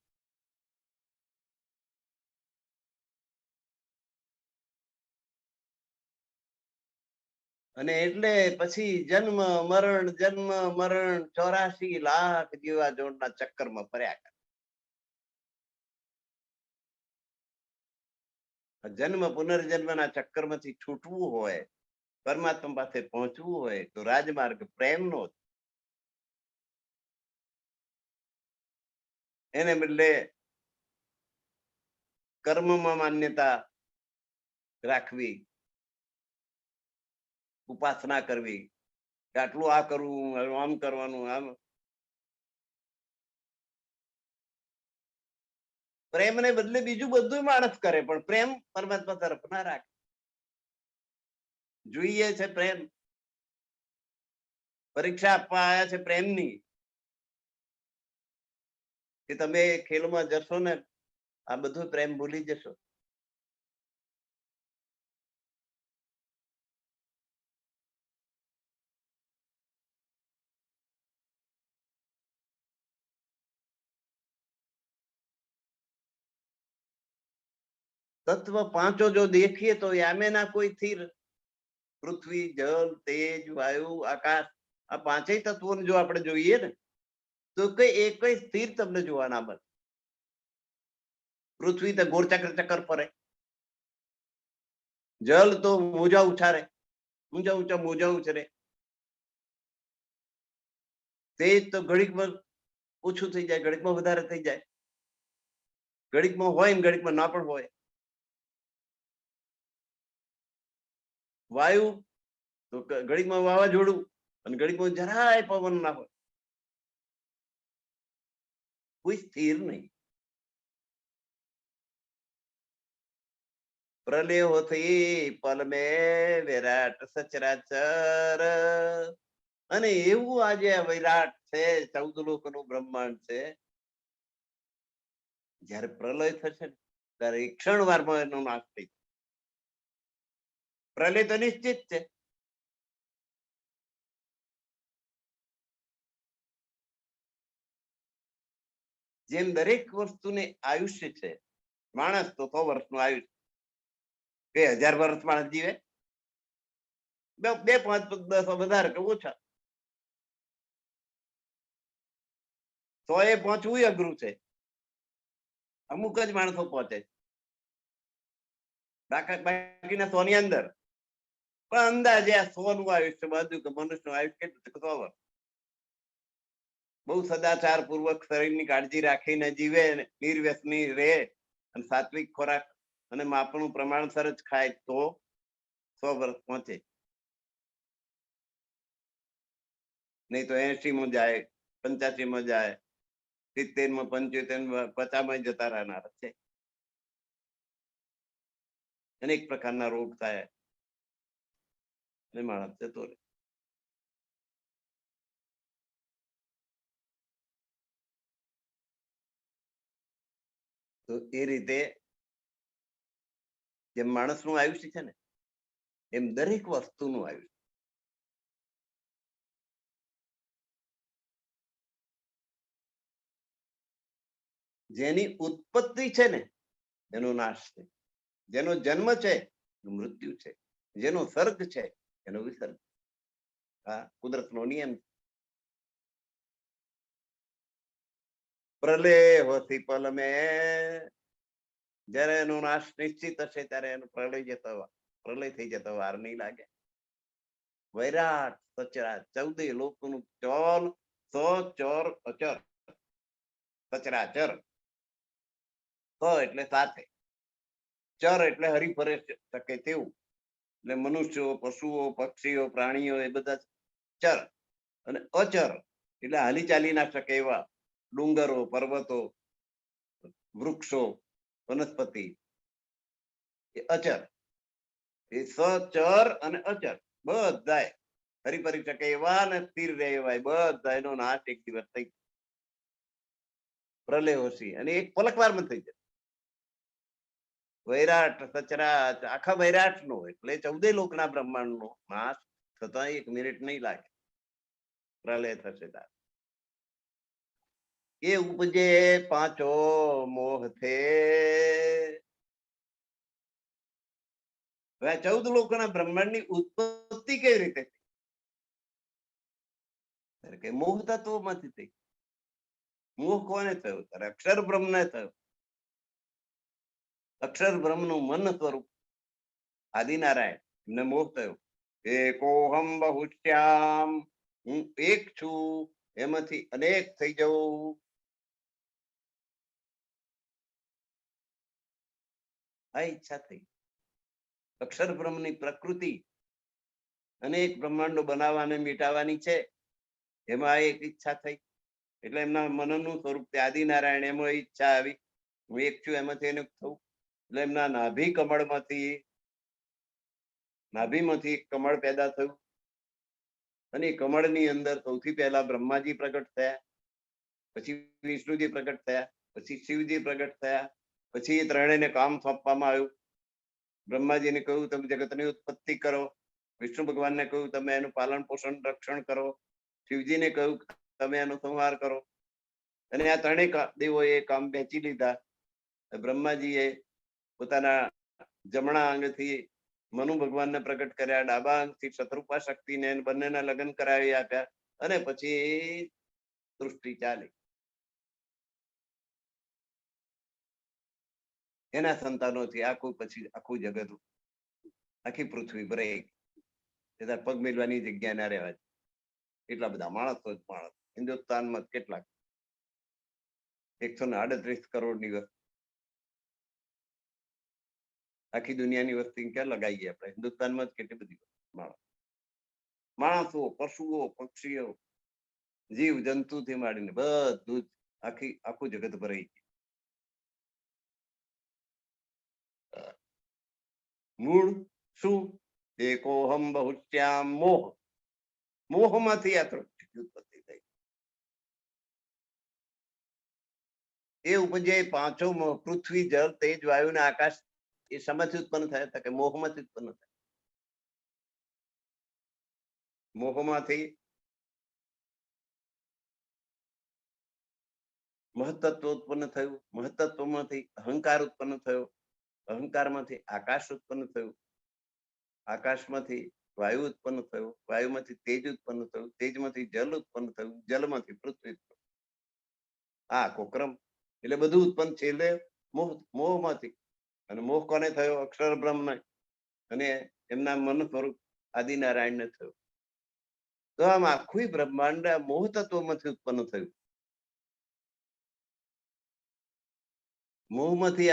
અને એટલે પછી જન્મ મરણ 84 લાખ જીવા જોડના ચક્કરમાં ફર્યા કરે. જન્મ પુનર્જન્મના ચક્કરમાંથી છૂટવું હોય, પરમાત્મા પાસે પહોંચવું હોય તો રાજમાર્ગ પ્રેમનો જ. એને બદલે કર્મમાં માન્યતા રાખવી, ઉપાસના કરવી કે આટલું આ કરવું, આમ કરવાનું, આમ. પ્રેમને બદલે બીજું બધું માણસ કરે પણ પ્રેમ પરમાત્મા તરફ ના રાખે. જોઈએ છે પ્રેમ, પરીક્ષા આપવા આવ્યા છે પ્રેમની કે તમે ખેલમાં જશો ને આ બધું પ્રેમ ભૂલી જશો. તત્વ પાંચો જો દેખીએ તો યામે ના કોઈ થીર. પૃથ્વી, જળ, તેજ, વાયુ, આકાશ, આ પાંચેય તત્વોને જો આપણે જોઈએ ને તો કઈ એક સ્થિર તમને જોવા ના મળે. પૃથ્વી તો ગોળ ચક્ર ચક્કર ફરે, જળ તો મોજા ઉછારે, ઊંચા ઊંચા મોજા ઉછરે, તેજ તો ઘડીકમાં ઓછું થઈ જાય, ઘડીકમાં વધારે થઈ જાય, ઘડીકમાં હોય ને ઘડીકમાં ના પણ હોય. વાયુ તો ઘડીકમાં વાવાઝોડું અને ઘડીકમાં જરાય પવન ના હોય, કોઈ સ્થિર નહીં. પ્રલય હોતી પલ મે વિરાટ સચરાચર. અને એવું આજે વિરાટ છે, 14 લોકનું બ્રહ્માંડ છે. જયારે પ્રલય થશે ને ત્યારે એક ક્ષણ વારમાં એનો નાશ થઈ. પ્રલય તો નિશ્ચિત છે. જેમ દરેક વસ્તુને આયુષ્ય છે, માણસ તો 100 વર્ષનું આયુષ્ય, 1000 વર્ષ માણસ જીવે, 2, 5, 10 વધારે કે ઓછા. 100 એ પહોંચવું અઘરું છે, અમુક જ માણસો પહોંચે, બાકીના 100 ની અંદર. પણ અંદાજે આ 100 નું આયુષ્ય બાજુ કે મનુષ્યનું આયુષ્ય કેટલું છે? 100 વર્ષ. બહુ સદાચાર પૂર્વક શરીરની કાળજી રાખીને જીવે, નિર્વ્યસની રહે અને સાત્વિક ખોરાક અને માપનું પ્રમાણસર જ ખાય તો 100 વર્ષ પહોંચે. નહીં તો 80 માં જાય, 85 માં જાય, 70 માં, 75, 50 માં જતા રહેનાર છે. અનેક પ્રકારના રોગ થાય અને માણસ જતો રહે. તો એ રીતે જેમ માણસનું આયુષ્ય છે ને એમ દરેક વસ્તુનું આયુષ્ય. જેની ઉત્પત્તિ છે ને એનો નાશ છે, જેનો જન્મ છે એનું મૃત્યુ છે, જેનો સર્ગ છે એનો વિસર્ગ. આ કુદરતનો નિયમ. પ્રલય હોતી પલ મે, જયારે એનો નાશ નિશ્ચિત હશે ત્યારે એનો પ્રલય થઈ જતો વાર નહીં લાગે. વૈરાટ સચરા 14 લોકોનું ચોલ, 100 ચોર અચર, સચરાચર. 100 એટલે સાથે, ચર એટલે હરી ફરે શકે તેવું, એટલે મનુષ્યો, પશુઓ, પક્ષીઓ, પ્રાણીઓ એ બધા ચર, અને અચર એટલે હાલી ચાલી ના શકે એવા ડુંગરો, પર્વતો, વૃક્ષો, વનસ્પતિ એ અચર. એ સચર અને અચર બધાય ફરી ફરી શકે એવા ને સ્થિર રહે એવા બધા એનો નાશ એક દિવસ થઈ પ્રલય હોશી, અને એક પલકવારમાં થઈ જાય. વૈરાટ સચરાચ આખા વૈરાટ નો એટલે 14 લોકના બ્રહ્માંડ નો નાશ થતા 1 મિનિટ નહીં લાગે. પ્રલય થશે તાર એ ઉપજે પાંચો મોહ થે. હવે 14 લોકના બ્રહ્માંડની ઉત્પત્તિ કેવી રીતે થઈ? કે મોહ તત્વોમાંથી થઈ. મોહ કોને થયો? ત્યારે અક્ષર બ્રહ્મને થયો. અક્ષર બ્રહ્મનું મન સ્વરૂપ આદિનારાયણ એમને મોહ થયો. એકોહમ બહુશ્યામ, હું એક છું, એમાંથી અનેક થઈ જવું. આ ઈચ્છા થઈ. અક્ષર બ્રહ્મની પ્રકૃતિ અનેક બ્રહ્માંડો બનાવવાને મીટાવાની છે, એમાં એક ઈચ્છા થઈ. એટલે એમના મનનું સ્વરૂપ તે આદિનારાયણ, એમાં ઈચ્છા આવી હું એક છું, એમાંથી એને થવું. એટલે એમના નાભી નાભીમાંથી કમળ પેદા થયું, અને એ કમળની અંદર સૌથી પહેલા બ્રહ્માજી પ્રગટ થયા, પછી વિષ્ણુજી પ્રગટ થયા, પછી શિવજી પ્રગટ થયા. પછી એ ત્રણેયને કામ સોંપવામાં આવ્યું. બ્રહ્માજીને કહ્યું તમે જગતની ઉત્પત્તિ કરો, વિષ્ણુ ભગવાનને કહ્યું તમે એનું પાલન પોષણ રક્ષણ કરો, શિવજીને કહ્યું તમે એનો સંહાર કરો. અને આ ત્રણેય દેવોએ કામ વહેંચી લીધા. બ્રહ્માજીએ પોતાના જમણા અંગથી મનુ ભગવાનને પ્રગટ કર્યા, ડાબા અંગથી શત્રુપા શક્તિને, બંનેના લગ્ન કરાવી આપ્યા, અને પછી સૃષ્ટિ ચાલી. એના સંતાનોથી આખું જગત, આખી પૃથ્વી ભરાઈ ગઈ. પગ મેળવાની જગ્યા ના રહેવા. એટલા બધા માણસો જ માણસ. હિન્દુસ્તાનમાં કેટલાક 138 કરોડની વસ્તી. આખી દુનિયાની વસ્તી ક્યાં લગાવીએ આપણે? હિન્દુસ્તાનમાં જ કેટલી બધી માણસો, પશુઓ, પક્ષીઓ, જીવ જંતુથી માંડીને બધું જ આખું જગત ભરાઈ ગયું. મૂળ શું? એકોહમ બહુશ્યામ મોહ. મોહમાંથી આ ઉત્પત્તિ થઈ. એ ઉપજે પાંચો મોહ, પૃથ્વી, જળ, તેજ, વાયુ ને આકાશ. એ શેમાંથી ઉત્પન્ન થયા હતા? કે મોહમાંથી ઉત્પન્ન થયા. મોહમાંથી મહત્તત્વ ઉત્પન્ન થયું, મહત્તત્વમાંથી અહંકાર ઉત્પન્ન થયો, અહંકારમાંથી આકાશ ઉત્પન્ન થયું, આકાશમાંથી વાયુ ઉત્પન્ન થયું, વાયુમાંથી તેજ ઉત્પન્ન થયું, તેજમાંથી જલ ઉત્પન્ન થયું, જલમાંથી પૃથ્વી. આ આખો ક્રમ. એટલે બધું ઉત્પન્ન છે એટલે મોહમાંથી. અને મોહ કોને થયો? અક્ષર બ્રહ્મને. અને એમના મન સ્વરૂપ આદિનારાયણને થયું. તો આમ આખું બ્રહ્માંડ મોહ તત્વમાંથી ઉત્પન્ન થયું. મોહમાંથી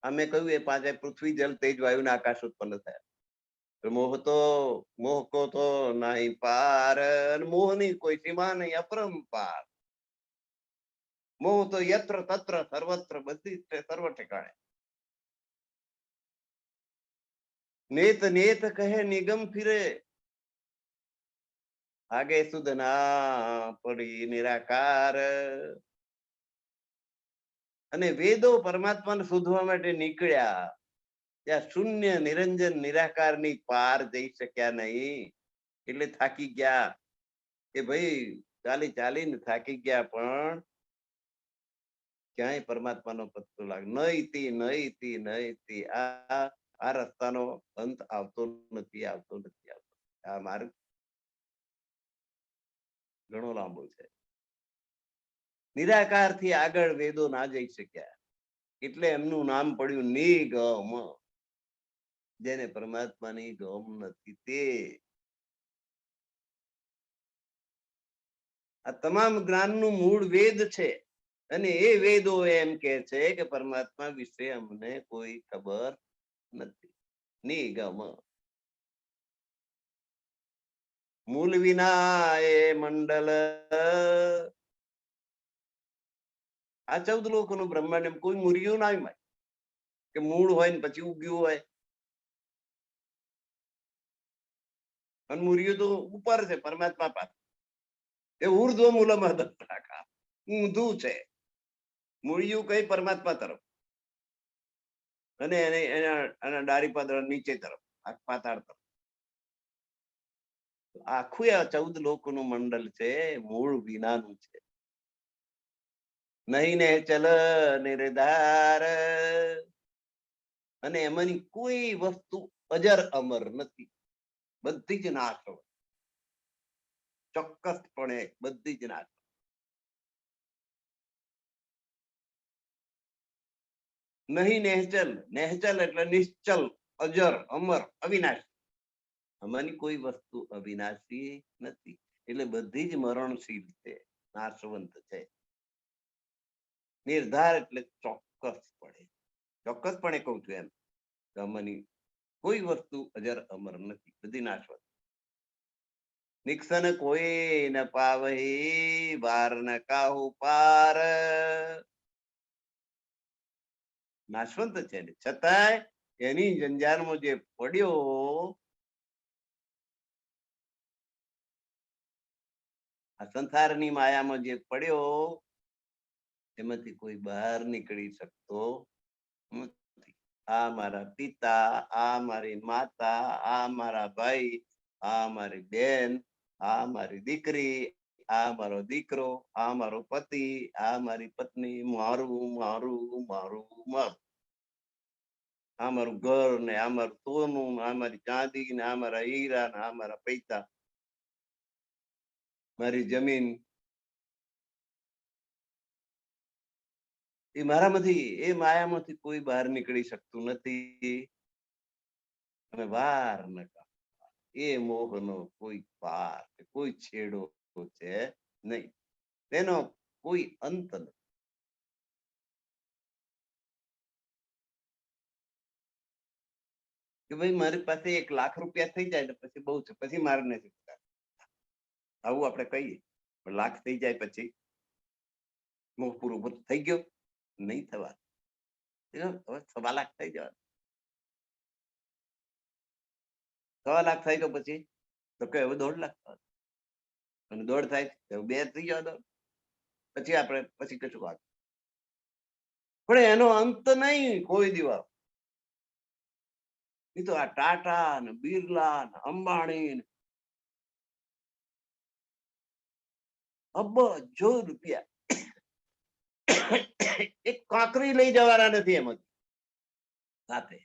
અમે કહ્યું એ પાંચ પૃથ્વી, જલ, તેજ, વાયુ ને આકાશ ઉત્પન્ન થયા. મોહ કો તો નહીં પાર, મોહની કોઈ સીમા નહીં, અપરંપાર. મોહ તો યત્ર તત્ર સર્વત્ર, બધી સર્વ ઠેકાણે. નેત નેત કહે નિગમ ફિરે, આગે સુધ ના પડી નિરાકાર. અને વેદો પરમાત્માને શોધવા માટે નીકળ્યા, ત્યાં શૂન્ય નિરંજન નિરાકારની પાર જઈ શક્યા નહીં. એટલે થાકી ગયા. કે ભાઈ ચાલી ચાલીને થાકી ગયા, પણ ક્યાંય પરમાત્માનો પત્તો લાગે નહીતી. આ રસ્તાનો અંત આવતો નથી. આ માર્ગ ઘણો લાંબો છે. નિરાકાર થી આગળ વેદો ના જઈ શક્યા, એટલે એમનું નામ પડ્યું નિગમ. જેને પરમાત્માની ગમ નથી તે. આ તમામ જ્ઞાનનું મૂળ વેદ છે. અને એ વેદો એમ કે છે કે પરમાત્મા વિશે અમને કોઈ ખબર નથી. નિગમ. મૂળ વિના એ મંડળ, આ 14 લોકોનું બ્રહ્માંડ એમ કોઈ મૂર્યું ના હોય કે મૂળ હોય ને પછી ઉગ્યું હોય. અને મૂર્યું તો ઉપર છે પરમાત્મા પાસે, એ ઉર્ધ્વ મૂલમાં ઊંધું છે. મૂળિયું કઈ પરમાત્મા તરફ અને એના ડારી પાદળ નીચે તરફ, પાતાળ તરફ. આખું આ 14 લોકોનું મંડળ છે, મૂળ વિનાનું છે. નહીં ને ચલ નિર્ધાર, અને એમાંની કોઈ વસ્તુ અજર અમર નથી, બધી જ નાશ હોય, ચોક્કસપણે બધી જ નાશ. નહીં નેહચલ, નેહચલ એટલે નિશ્ચલ, અજર અમર અવિનાશી. આમાંની કોઈ વસ્તુ અવિનાશી નથી, એટલે બધી જ મરણશીલ છે, નાશવંત છે. નિર્ધાર એટલે ચોક્કસપણે, ચોક્કસપણે કહું છું એમ, આમાંની કોઈ વસ્તુ અજર અમર નથી, બધી નાશવંત. નિક્ષન કોઈ ન પાવહી, વાર ન કાહુ પાર. નાશવંત છે ને છતાંય એની જંજારમાં જે પડ્યો, આ સંસારની માયામાં જે પડ્યો, એમાંથી કોઈ બહાર નીકળી શકતો નથી. આ મારા પિતા, આ મારી માતા, આ મારા ભાઈ, આ મારી બેન, આ મારી દીકરી, આ મારો દીકરો, આ મારો પતિ, આ મારી પત્ની, મારું મારું મારું મારું. આ મારું ઘર ને આ મારું સોનું, આ મારી ચાંદી ને આ મારા હીરા ને આ મારા પૈસા, મારી જમીન, એ મારામાંથી, એ માયામાંથી કોઈ બહાર નીકળી શકતું નથી. અને વાર ન એ મોહનો કોઈ પાર, કોઈ છેડો છે નહીં, તેનો કોઈ અંત નથી. કે ભાઈ મારી પાસે 1 લાખ રૂપિયા થઈ જાય પછી બહુ છે, પછી મારે નથી, આવું આપણે કહીએ. પણ લાખ થઈ જાય પછી મોહ પૂરું થઈ ગયો, નહીં થવા. હવે 1.25 લાખ થઈ જવા, 1.25 લાખ થાય તો પછી તો કે હવે 1.5 લાખ થવા, અને 1.5 થાય તો 2 થઈ જવા, પછી આપણે પછી કશું વાત. પણ એનો અંત નહીં કોઈ દિવસ. એ તો આ ટાટા ને બિરલા ને અંબાણી ને અબજો રૂપિયા એક કાંકરી લઈ જવાના નથી એમ સાથે.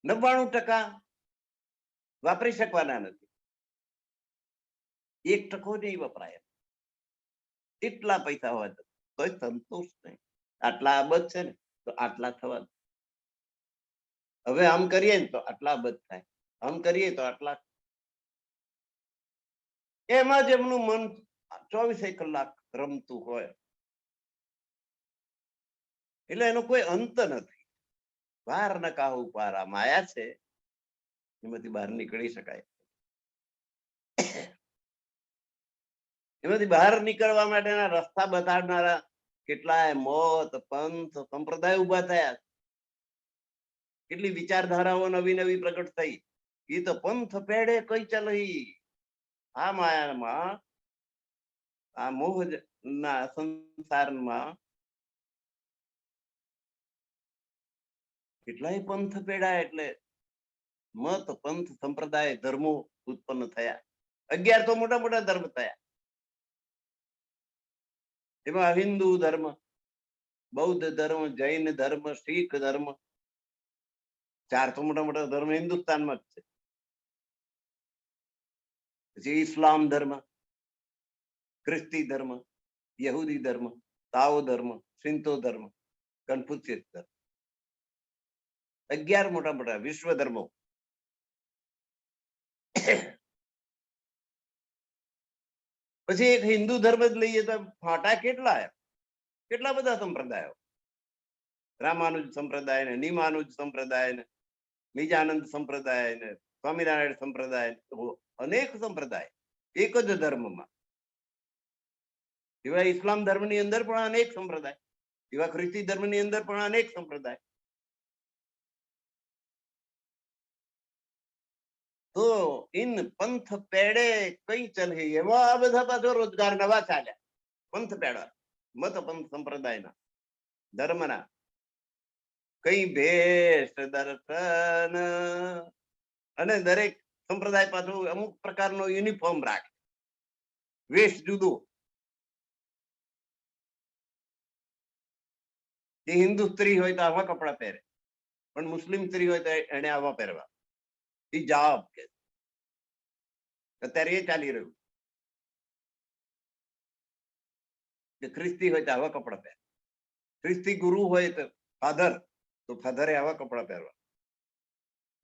99% વાપરી શકવાના નથી, 1% નહીં વપરાય. એટલા પૈસા હોય તો સંતોષ નહીં. આટલા અબજ છે ને તો આટલા થવા. હવે આમ કરીએ ને તો આટલા અબજ થાય, આમ કરીએ તો આટલા. એમાં જ એમનું મન 24 કલાક રમતું હોય, એટલે એનો કોઈ અંત નથી. વાર ન કાહુ પાર, આ માયા છે, એમાંથી બહાર નીકળી શકાય. એમાંથી બહાર નીકળવા માટેના રસ્તા બતાડનારા કેટલાય મત, પંથ, સંપ્રદાય ઉભા થયા, કેટલી વિચારધારાઓ નવી નવી પ્રગટ થઈ. એ તો પંથ પેડે કઈ ચલઈ. આ માયામાં, આ મોહ ના સંસારમાં કેટલાય પંથ પેડા, એટલે મત, પંથ, સંપ્રદાય, ધર્મો ઉત્પન્ન થયા. 11 તો મોટા મોટા ધર્મ થયા. એમાં હિન્દુ ધર્મ, બૌદ્ધ ધર્મ, જૈન ધર્મ, શીખ ધર્મ, 4 તો મોટા મોટા ધર્મ હિન્દુસ્તાનમાં જ છે. પછી ઇસ્લામ ધર્મ, ખ્રિસ્તી ધર્મ, યહૂદી ધર્મ, તાઓ ધર્મ, શિન્તો ધર્મ, કન્ફ્યુશિયસ ધર્મ, 11 મોટા મોટા વિશ્વ ધર્મો. પછી એક હિન્દુ ધર્મ જ લઈએ તો ફાટા કેટલા, કેટલા બધા સંપ્રદાયો. રામાનુજ સંપ્રદાય ને, નિમાનુજ સંપ્રદાય ને, નિજાનંદ સંપ્રદાય ને સ્વામિનારાયણ સંપ્રદાય, અનેક સંપ્રદાય એક જ ધર્મમાં. એવા ઇસ્લામ ધર્મની અંદર પણ અનેક સંપ્રદાય, એવા ખ્રિસ્તી ધર્મની અંદર પણ અનેક સંપ્રદાય. તો ઇન પંથ પેડે કઈ ચલે, એવા બધા પાછો રોજગાર નવા ચાલ્યા. પંથ પેડા, મત પંથ સંપ્રદાયના, ધર્મના. કઈ ભેષ દર્શન, અને દરેક સંપ્રદાય પાછું અમુક પ્રકારનો યુનિફોર્મ રાખે, વેશ જુદો. જે હિન્દુ સ્ત્રી હોય તો આવા કપડા પહેરે, પણ મુસ્લિમ સ્ત્રી હોય તો એને આવા પહેરવા. હિજાબ કે અત્યારે એ ચાલી રહ્યું કે ખ્રિસ્તી હોય તો આવા કપડા પહેરે, ખ્રિસ્તી ગુરુ હોય તો ફાધર, તો ફાધરે આવા કપડા પહેરવા,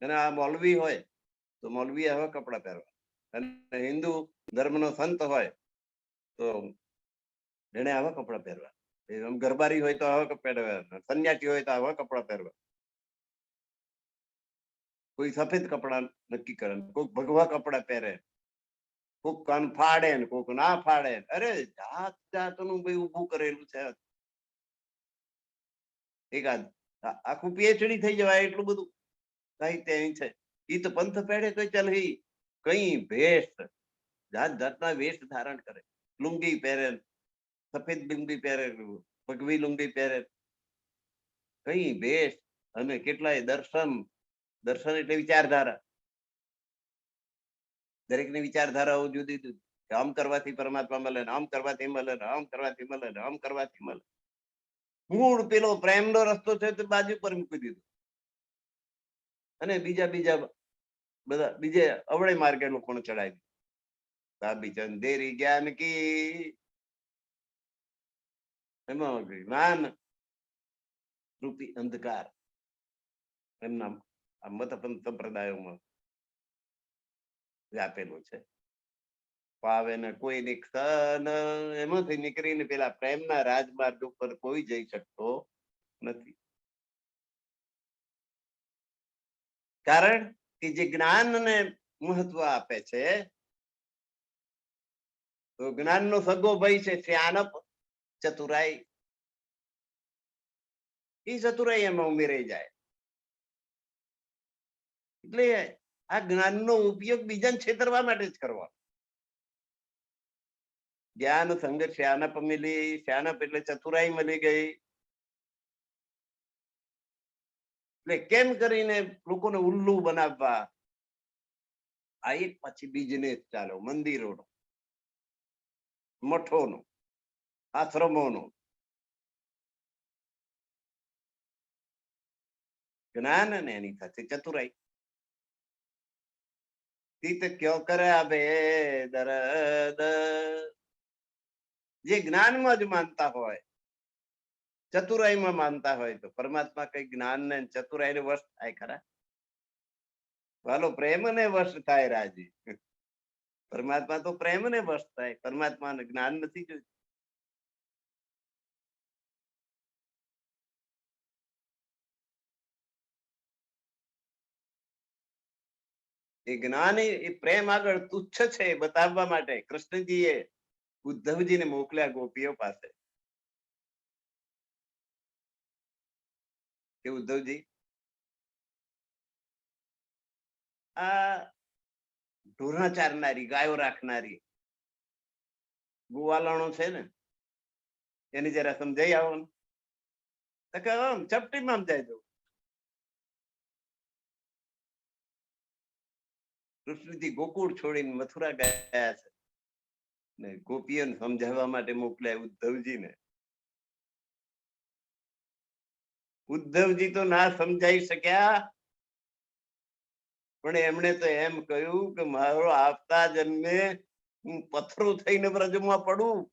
અને આ મૌલવી હોય તો મૌલવી આવા કપડા પહેરવા, અને હિન્દુ ધર્મનો સંત હોય તો એને આવા કપડા પહેરવા. ગરબારી હોય તો આવા કપડા પહેરવા, સંન્યાસી હોય તો આવા કપડા પહેરવા. કોઈ સફેદ કપડા નક્કી કરે, કોઈ ભગવા કપડા પહેરે, કોક કાન ફાડે ને કોક ના ફાડે. અરે જાત જાતનું ભાઈ ઉભું કરેલું છે. એકાદ આખું પીએચડી થઈ જવાય એટલું બધું સાહિત્ય અહીં છે. ઈ તો પંથ પેડે તો ચાલ, કઈ વેશ, જાત જાતના વેશ ધારણ કરે. લુંગી પહેરે, સફેદ લુંગી પહેરે, ભગવી લુંગી પહેરે, કઈ વેશ. અને કેટલાય દર્શન. દર્શન એટલે વિચારધારા. દરેકની વિચારધારાઓ જુદી જુદી. આમ કરવાથી પરમાત્મા મળે, આમ કરવાથી મળે, આમ કરવાથી મળે, આમ કરવાથી મળે. મૂળ પેલો પ્રેમનો રસ્તો છે તે બાજુ પર મૂકી દીધો, અને બીજા બધા બીજે અવળે માર્ગે લોકોને ચડાવી. સાબી ચંદેરી જ્ઞાન કી, એમાં જ્ઞાન રૂપી અંધકાર એમના આ મતપંથ સંપ્રદાયોમાં વ્યાપેલું છે. પાવે ને કોઈ નિક્ષન, એમાંથી નીકળીને પેલા પ્રેમના રાજમાર્ગ ઉપર કોઈ જઈ શકતો નથી. કારણ કે જે જ્ઞાનને મહત્વ આપે છે, તો જ્ઞાનનો સગો ભાઈ છે શ્યાનપ, ચતુરાઈ. એ ચતુરાઈ એમાં ઉમેરાઈ જાય. એટલે આ જ્ઞાનનો ઉપયોગ બીજાને છેતરવા માટે જ કરવાનો. જ્ઞાન સંગ શ્યાનપ મિલી, શ્યાનપ એટલે ચતુરાઈ મળી ગઈ. એટલે કેમ કરીને લોકોને ઉલ્લુ બનાવવા, આ એક પછી બિઝનેસ ચાલો, મંદિરોનો, મઠોનો, આશ્રમોનો. જ્ઞાન અને એની સાથે ચતુરાઈ. તીત ક્યો કરે બે દરદ, જે જ્ઞાનમાં જ માનતા હોય, ચતુરાઈમાં માનતા હોય, તો પરમાત્મા કઈ જ્ઞાન ને ચતુરાઈને વશ થાય ખરા? વાલો પ્રેમ ને વશ થાય રાજી. પરમાત્મા તો પ્રેમ ને વશ થાય, પરમાત્માને જ્ઞાન નથી જોયું. એ જ્ઞાન એ પ્રેમ આગળ તુચ્છ છે બતાવવા માટે કૃષ્ણજીએ ઉદ્ધવજીને મોકલ્યા ગોપીઓ પાસે. કે ઉદ્ધવજી, આ ઢોરા ચારનારી, ગાયો રાખનારી ગોવાલણો છે ને, એની જરા સમજાઈ આવો ને. આમ ચપટીમાં સમજાઈ દઉં. કૃષ્ણજી ગોકુળ છોડીને મથુરા ગયા છે, ને ગોપીઓને સમજાવવા માટે મોકલ્યા ઉદ્ધવજીને. ઉદ્ધવજી તો ના સમજાઈ શક્યા, પણ એમણે તો એમ કહ્યું કે મારો આવતા જન્મે હું પથરો થઈને વ્રજમાં પડું,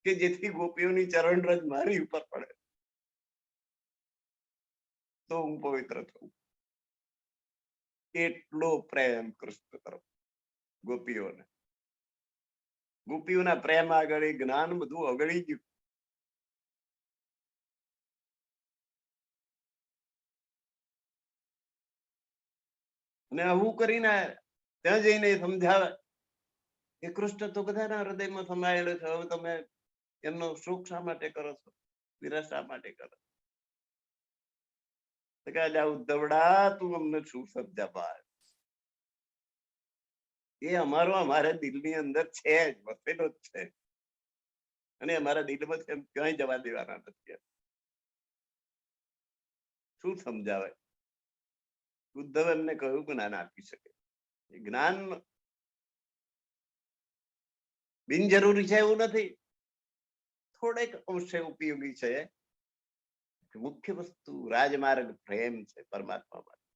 કે જેથી ગોપીઓની ચરણ રજ મારી ઉપર પડે તો હું પવિત્ર થઉં. એટલો પ્રેમ કૃષ્ણ તરફ ગોપીઓને. ગોપીઓના પ્રેમ આગળ જ્ઞાન બધું અગળી ગયું. અને આવું કરીને ત્યાં જઈને સમજાવે કે કૃષ્ણ તો બધાના હૃદયમાં સમાયેલો છે, હવે તમે એમનો સુખ શા માટે કરો છો, વિરહ શા માટે કરો? ઉદ્ધવડા તું અમને શું સમજાવવા? એ અમારો અમારા દિલની અંદર છે જ, વસેલો જ છે, અને અમારા દિલમાં ક્યાંય જવા દેવાના નથી. શું સમજાવે? ઉદ્ધવ એમને કયું જ્ઞાન આપી શકે? જ્ઞાન બિનજરૂરી છે એવું નથી, થોડેક અંશે ઉપયોગી છે. મુખ્ય વસ્તુ રાજમાર્ગ પ્રેમ છે પરમાત્મા માટે.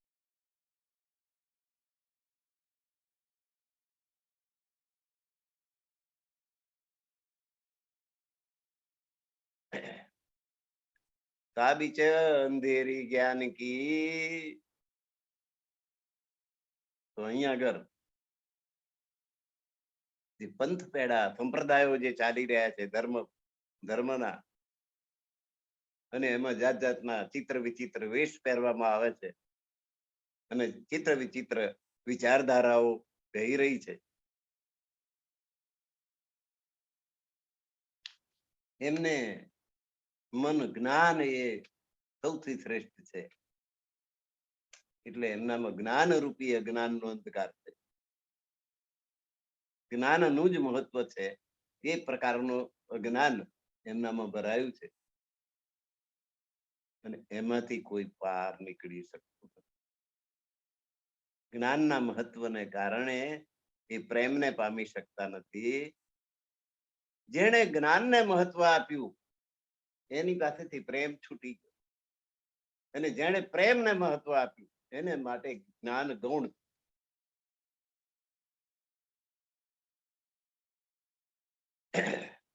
તાબીચ અંધેરી જ્ઞાન કી. તો અહીંયા આગળ જે પંથ પેડા સંપ્રદાયો જે ચાલી રહ્યા છે ધર્મના, અને એમાં જાત જાતના ચિત્ર વિચિત્ર વેશ પહેરવામાં આવે છે, અને ચિત્ર વિચિત્ર વિચારધારાઓ કહી રહી છે. એમને મન જ્ઞાન એ સૌથી શ્રેષ્ઠ છે, એટલે એમનામાં જ્ઞાન રૂપી અજ્ઞાનનો અંધકાર છે. જ્ઞાનનું જ મહત્વ છે, એ પ્રકારનું અજ્ઞાન એમનામાં ભરાયું છે, અને એમાંથી કોઈ પાર નીકળી શકતું નથી. જ્ઞાનના મહત્વને કારણે એ પ્રેમને પામી શકતા નથી. જેણે જ્ઞાનને મહત્વ આપ્યું એની પાસેથી પ્રેમ છૂટી ગયો, અને જેણે પ્રેમને મહત્વ આપ્યું એને માટે જ્ઞાન ગૌણ.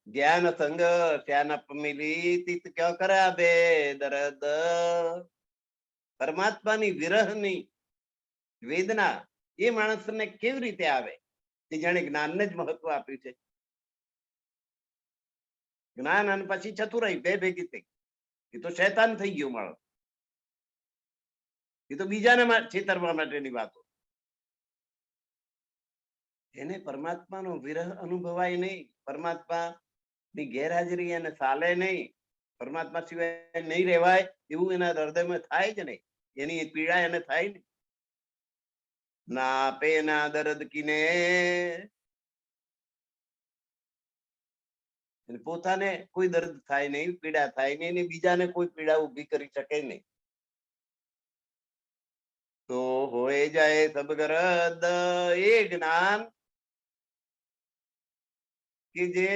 જ્ઞાન સંગ શ્યાન મિલી તિત ક્યાં કર્યા બે દરદ. પરમાત્માની વિરહની વેદના એ માણસને કેવી રીતે આવે કે જેણે જ્ઞાનને જ મહત્વ આપ્યું છે? જ્ઞાન અને પછી ચતુરાઈ બે ભેગી થઈ, એ તો શૈતાન થઈ ગયો માણસ. એ તો બીજાને છેતરવા માટેની વાતો. એને પરમાત્માનો વિરહ અનુભવાય નહીં, પરમાત્મા ની ગેરહાજરી એને ચાલે નહીં, પરમાત્મા સિવાય નહીં રહેવાય એવું એના હૃદયમાં થાય જ નહીં, એની પીડા એને થાય ને. ના આપે ના દર્દ કીને, પોતાને કોઈ દર્દ થાય નહીં, પીડા થાય નહીં, બીજાને કોઈ પીડા ઉભી કરી શકે નહીં. તો હોય જાય સબ ગરદ. એ જ્ઞાન કે જે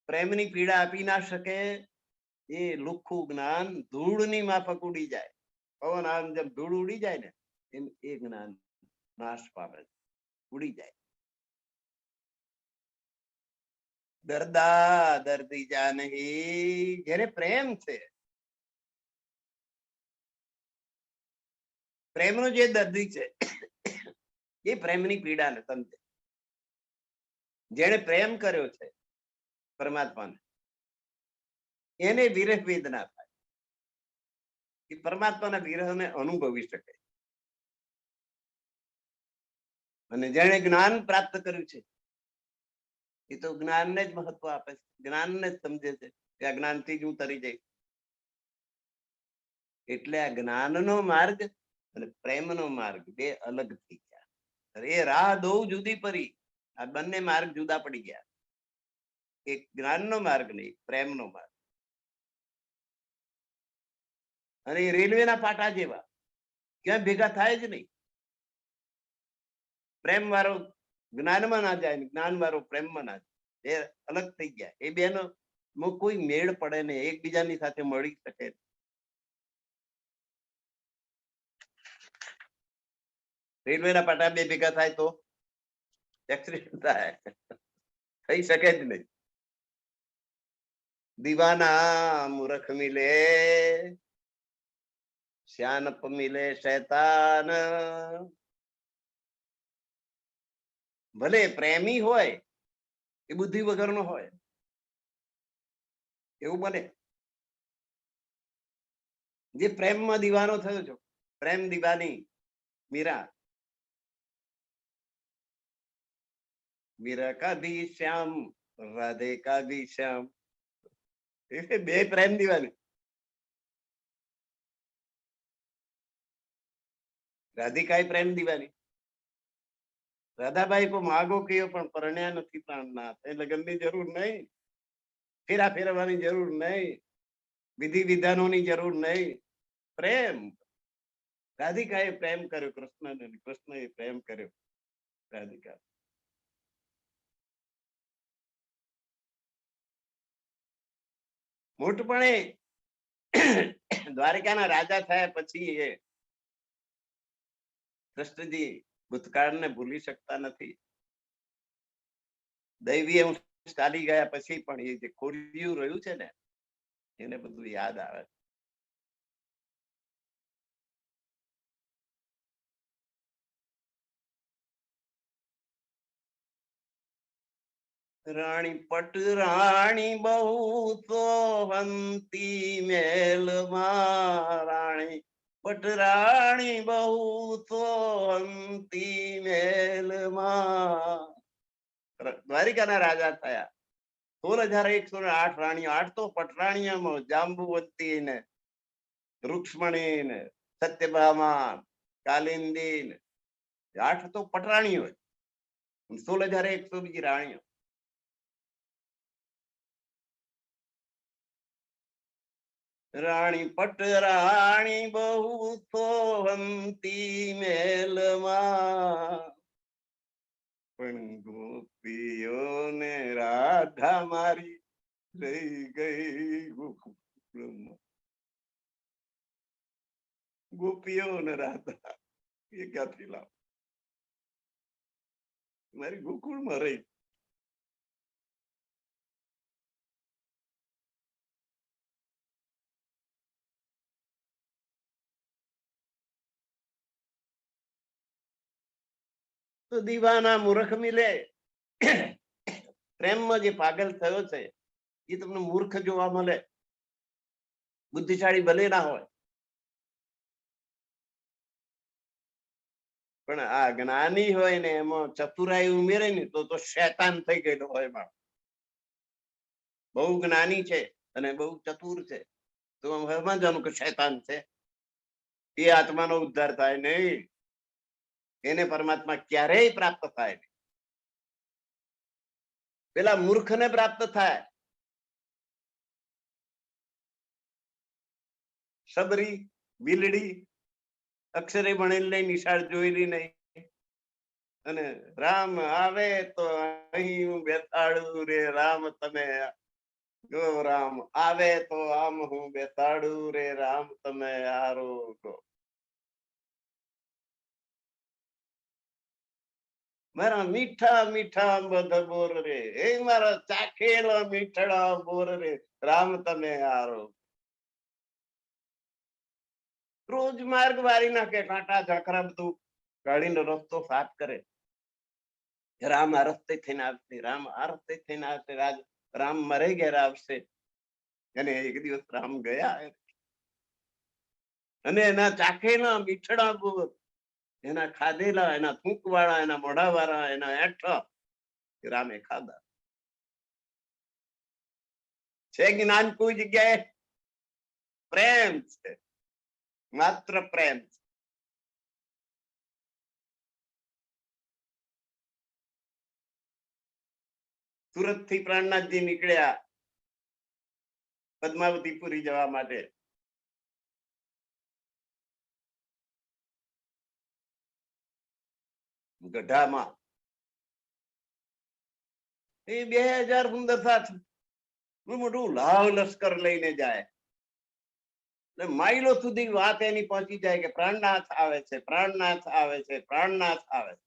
પ્રેમની પીડા આપી ના શકે, એ લુખ્ખું જ્ઞાન ધૂળની માફક ઉડી જાય. પવન આમ જેમ ધૂળ ઉડી જાય ને એમ એ જ્ઞાન નાશ પામે, ઉડી જાય. દર્દા દર્દી જાનહી, જેને પ્રેમ છે, પ્રેમનો જે દર્દી છે એ પ્રેમની પીડાને સમજે. જેને પ્રેમ કર્યો છે પરમાત્માને, એને વિરહ વેદના થાય, એ પરમાત્માના વિરહને અનુભવી શકે. અને જેને જ્ઞાન પ્રાપ્ત કર્યું છે એ તો જ્ઞાનને જ મહત્વ આપે છે, જ્ઞાનને જ સમજે છે કે આ જ્ઞાનથી જ હું તરી જઈશ. એટલે આ જ્ઞાનનો માર્ગ અને પ્રેમનો માર્ગ બે અલગ થઈ ગયા. એ રાહ દો જુદી પડી, આ બંને માર્ગ જુદા પડી ગયા. એક જ્ઞાનનો માર્ગ નહીં, પ્રેમનો માર્ગ. અને એ રેલવેના પાટા જેવા, ક્યાં ભેગા થાય જ નહીં. પ્રેમ વાળો જ્ઞાનમાં ના જાય, જ્ઞાન વાળો પ્રેમમાં ના જાય, એ અલગ થઈ ગયા. એ બેનો કોઈ મેળ પડે નહીં, એકબીજાની સાથે મળી શકે. રેલવેના પાટા બે ભેગા થાય તો એક્સિડન્ટ થાય, થઈ શકે જ નહીં. દીવાના મૂર્ખ મિલે, શ્યાનપ મિલે શૈતાન. ભલે પ્રેમી હોય એ બુદ્ધિ વગરનો હોય, એવું બને. જે પ્રેમમાં દીવાનો થયો છો, પ્રેમ દીવાની મીરા, मीरा का भी श्याम, राधे का भी श्याम, એ બે પ્રેમ દીવાની. રાધિકા પ્રેમ દીવાની. રાધાબાઈ કો માગો કયો પણ પરણ્યા નથી પ્રાણનાથ. એ લગ્નની જરૂર નહીં, ફેરા ફેરવાની જરૂર નહીં, વિધિ વિધાનોની જરૂર નહીં. પ્રેમ. રાધિકાએ પ્રેમ કર્યો કૃષ્ણને, કૃષ્ણએ પ્રેમ કર્યો રાધિકા. મોટપણે દ્વારિકાના રાજા થયા પછી એ કૃષ્ણજી ભૂતકાળને ભૂલી શકતા નથી. દૈવી અંશ ચાલી ગયા પછી પણ એ જે ખોડિયું રહ્યું છે ને એને બધું યાદ આવે. રાણી પટ રાણી બહુ સોહંતી મેલમાં, રાણી પટ રાણી બહુ સોહંતી મેલમાં. દ્વારિકાના રાજા થયા. 16,108 રાણીઓ. 8 તો પટરાણીઓમાં જાંબુવંતી ને રૂક્ષ્મણી ને સત્યભામા કાલિંદી ને 8 તો પટરાણીઓ. 16,100 બીજી રાણીઓ. રાણી પટ રાણી બહુ સોહંતી મેલમાં, પણ ગોપીઓને રાધા મારી રહી ગઈ ગોકુળમાં. ગોપીઓને રાધા એ ક્યાંથી લાવ, મારી ગોકુળમાં રહી. તો દીવાના મૂર્ખ મિલે. પ્રેમમાં જે પાગલ થયો છે એ તમને મૂર્ખ જોવા મળે, બુદ્ધિશાળી ભલે ના હોય. પણ આ જ્ઞાની હોય ને એમાં ચતુરાઈ ઉમેરે ને તો શૈતાન થઈ ગયેલો હોય. બાળ બહુ જ્ઞાની છે અને બહુ ચતુર છે તો સમજવાનું કે શૈતાન છે. એ આત્માનો ઉદ્ધાર થાય નહીં, એને પરમાત્મા ક્યારેય પ્રાપ્ત થાય નહીં. પેલા મૂર્ખને પ્રાપ્ત થાય. સબરી બિલડી અક્ષરે ભણેલી નહીં, નિશાળ જોયેલી નહીં, અને રામ આવે તો અહીં હું બેસાડું રે રામ તમે, જો રામ આવે તો આમ હું બેસાડું રે રામ તમે આરો. મારા મીઠા મીઠા બધ બોર રે, એ મારા ચાખેલા મીઠડા બોર રે રામ તમે આરો. રોજ માર્ગ વારી નાખે, કાંટા ઝાકરા બધું ગાડીનો રસ્તો સાફ કરે. રામ આ રસ્તે થઈને આવશે, રામ આ રસ્તે થઈને આવશે, રામ મરે ઘેર આવશે. અને એક દિવસ રામ ગયા અને એના ચાખેલા મીઠડા બોર, એના ખાધેલા, એના થૂંક વાળા, એના મોઢા વાળા, એના એઠા રામે ખાધા. છે જ્ઞાન કોઈ જગ્યાએ? પ્રેમ છે, માત્ર પ્રેમ. સુરત થી પ્રાણનાથજી નીકળ્યા પદ્માવતીપુરી જવા માટે. ગઢામાં એ 2000 સુંદર સાથ મોટું લાવ લશ્કર લઈને જાય. માઇલો સુધી વાત એની પહોંચી જાય કે પ્રાણનાથ આવે છે, પ્રાણનાથ આવે છે, પ્રાણનાથ આવે છે.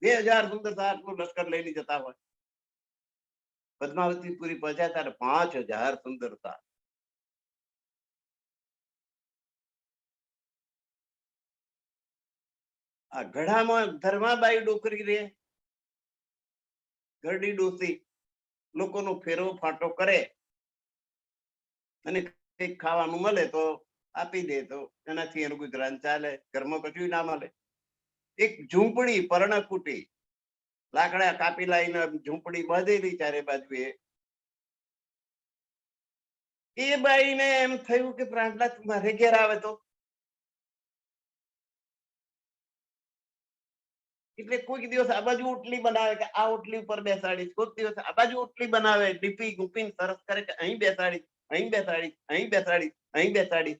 2000 સુંદર સાથ નું લશ્કર લઈને જતા હોય. પદ્માવતીપુરી પહોંચ્યા ત્યારે 5000 સુંદર સાથ. આ ગઢામાં ધર્માબાઈ ડોકરી રે, ગરડી ડોસી, લોકોનો ફેરો ફાટો કરે અને કંઈક ખાવાનું મળે તો આપી દે તો એનાથી એનું ગુજરાન ચાલે. ઘરમાં કશું ના મળે. એક ઝૂંપડી પર્ણકુટી લાકડા કાપી લાવીને ઝૂંપડી બાંધેલી ચારે બાજુ. એ બાઈને એમ થયું કે પ્રાણનાથ મારે ઘેર આવે તો, એટલે કોઈક દિવસ આ બાજુ ઓટલી બનાવે કે આ ઓટલી ઉપર બેસાડીશ, કોઈક દિવસ આ બાજુ ઓટલી બનાવે, ડીપી ગુપીને સરસ કરે કે અહીં બેસાડી, અહીં બેસાડી, અહીં બેસાડી, અહીં બેસાડી.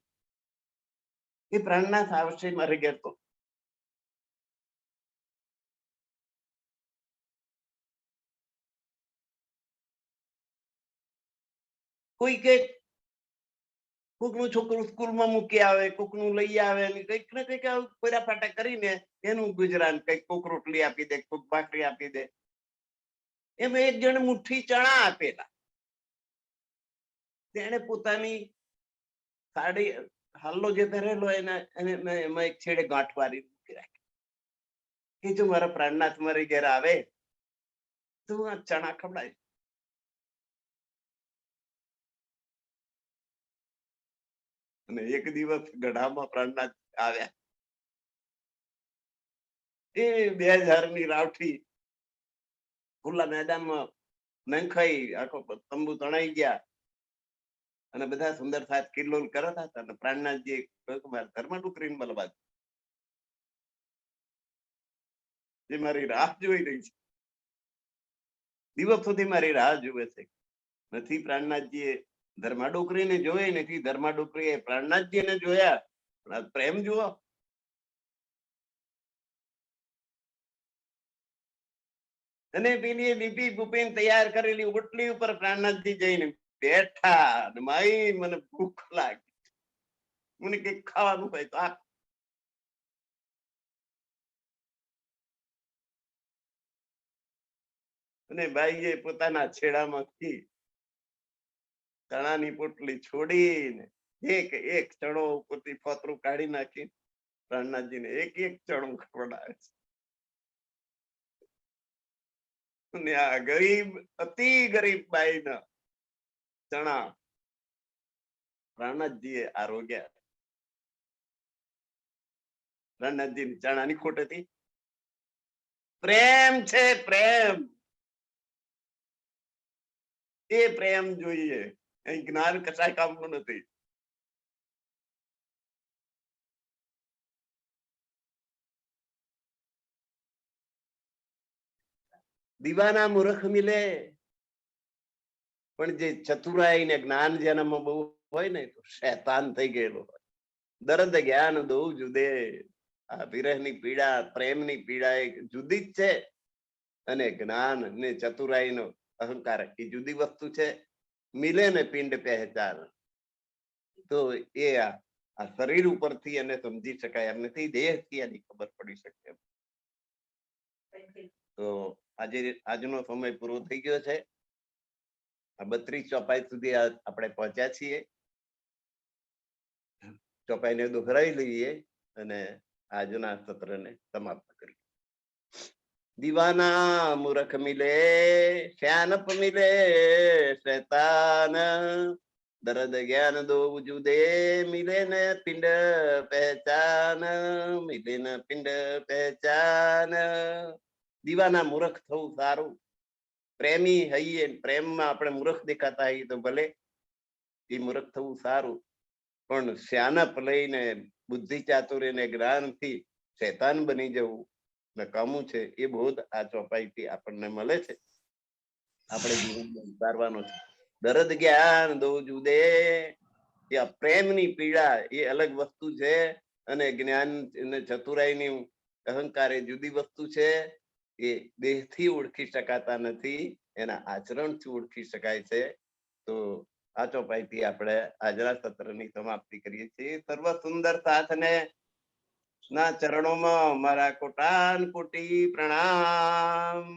એ પ્રાણનાથ આવશે મારે ઘેર તો. કોઈ કે કોકનું છોકરું સ્કૂલમાં મૂકી આવે, કોકનું લઈ આવે, કઈક ને કઈક કોઈરા ફાટા કરીને એનું ગુજરાન, કઈક કોક રોટલી આપી દે, કોક ભાખરી આપી દે. એમ એક જણ મુઠ્ઠી ચણા આપેલા. તેને પોતાની સાડી હાલ્લો જે પહેરેલો એમાં એક છેડે ગાંઠ વાળી મૂકી રાખી કે જો મારા પ્રાણનાથ મારી ઘેર આવે તો આ ચણા ખવડાય. અને એક દિવસ ગઢામાં પ્રાણનાથ આવ્યા. એ 2000 ની રાવઠી ખુલ્લા મેદાનમાં નંખાઈ, આખો તંબુ તણાઈ ગયા અને બધા સુંદર સાથ કિલ્લોલ કરતા હતા. અને પ્રાણનાથજી ધર્મ ડુકરીને બલવાદ જે મારી રાહ જોઈ રહી છે, દિવસ સુધી મારી રાહ જુએ છે. નથી પ્રાણનાથજીએ ધર્મા ડોકરીને જોઈ, નથી ધર્મા ડોકરીએ પ્રાણનાથજીને જોયા. પ્રેમ જુઓ. અને પેલી લીપી ગુપીને તૈયાર કરેલી ઓટલી ઉપર પ્રાણનાથજી જઈને બેઠા. માઈ મને ભૂખ લાગી, મને કઈક ખાવાનું હોય તો આ. અને બાઈએ પોતાના છેડામાંથી ચણાની પોટલી છોડીને એક એક ચણો ઉપરથી ફોતરું કાઢી નાખી પ્રાણનાથજીને એક એક ચણો ખવડાવે છે. અને આ ગરીબ, અતિ ગરીબ બાઈના ચણા પ્રાણનાથજીએ આરોગ્ય. પ્રાણનાથજી ચણાની ખોટ હતી. પ્રેમ છે, પ્રેમ. એ પ્રેમ જોઈએ. અહીં જ્ઞાન કશાય કામનું નથી. દીવાના મૂર્ખ મિલે, પણ જે ચતુરાઈ ને જ્ઞાન જેનામાં બહુ હોય ને તો શૈતાન થઈ ગયેલો હોય. દર્દ જ્ઞાન દો જુદે. આ વિરહની પીડા, પ્રેમની પીડા એક જુદી જ છે. અને જ્ઞાન ને ચતુરાઈ નો અહંકાર એ જુદી વસ્તુ છે. મિલે ને પિંડ પહેચાન, તો એ આ શરીર ઉપરથી એને સમજી શકાય એમ નથી, દેહથી એની ખબર પડી શકે એમ. તો આજનો સમય પૂરો થઈ ગયો છે. 32 ચોપાઈ સુધી આપણે પહોંચ્યા છીએ. ચોપાઈને દોહરાઈ લઈએ અને આજના સત્રને સમાપ્ત કરીએ. દીવાના મૂર્ખ મિલે, શ્યાનપ મિલે શૈતાન. દર્દ જ્ઞાન દો જુદે, મિલે ને પિંડ પહેચાન, મિલે ને પિંડ પહેચાન. દીવાના મૂર્ખ થવું સારું. પ્રેમી હઈએ, પ્રેમમાં આપણે મૂર્ખ દેખાતા હઈએ તો ભલે, એ મૂર્ખ થવું સારું. પણ શ્યાનપ લઈને બુદ્ધિ ચાતુર્ય ને જ્ઞાનથી શૈતાન બની જવું નકામું છે. એ બોધ આ ચોપાઈથી આપણને મળે છે, આપણે જીવનમાં ઉતારવાનો છે. દર્દ જ્ઞાન દો જુદે. એ પ્રેમની પીડા એ અલગ વસ્તુ છે, અને જ્ઞાન અને ચતુરાઈની અહંકાર એ જુદી વસ્તુ છે. એ દેહથી ઓળખી શકાતા નથી, એના આચરણથી ઓળખી શકાય છે. તો આ ચોપાઈથી આપણે આજના સત્રની સમાપ્તિ કરીએ છીએ. સર્વ સુંદર સાથને ના ચરણોમાં મારા કોટાન કોટી પ્રણામ.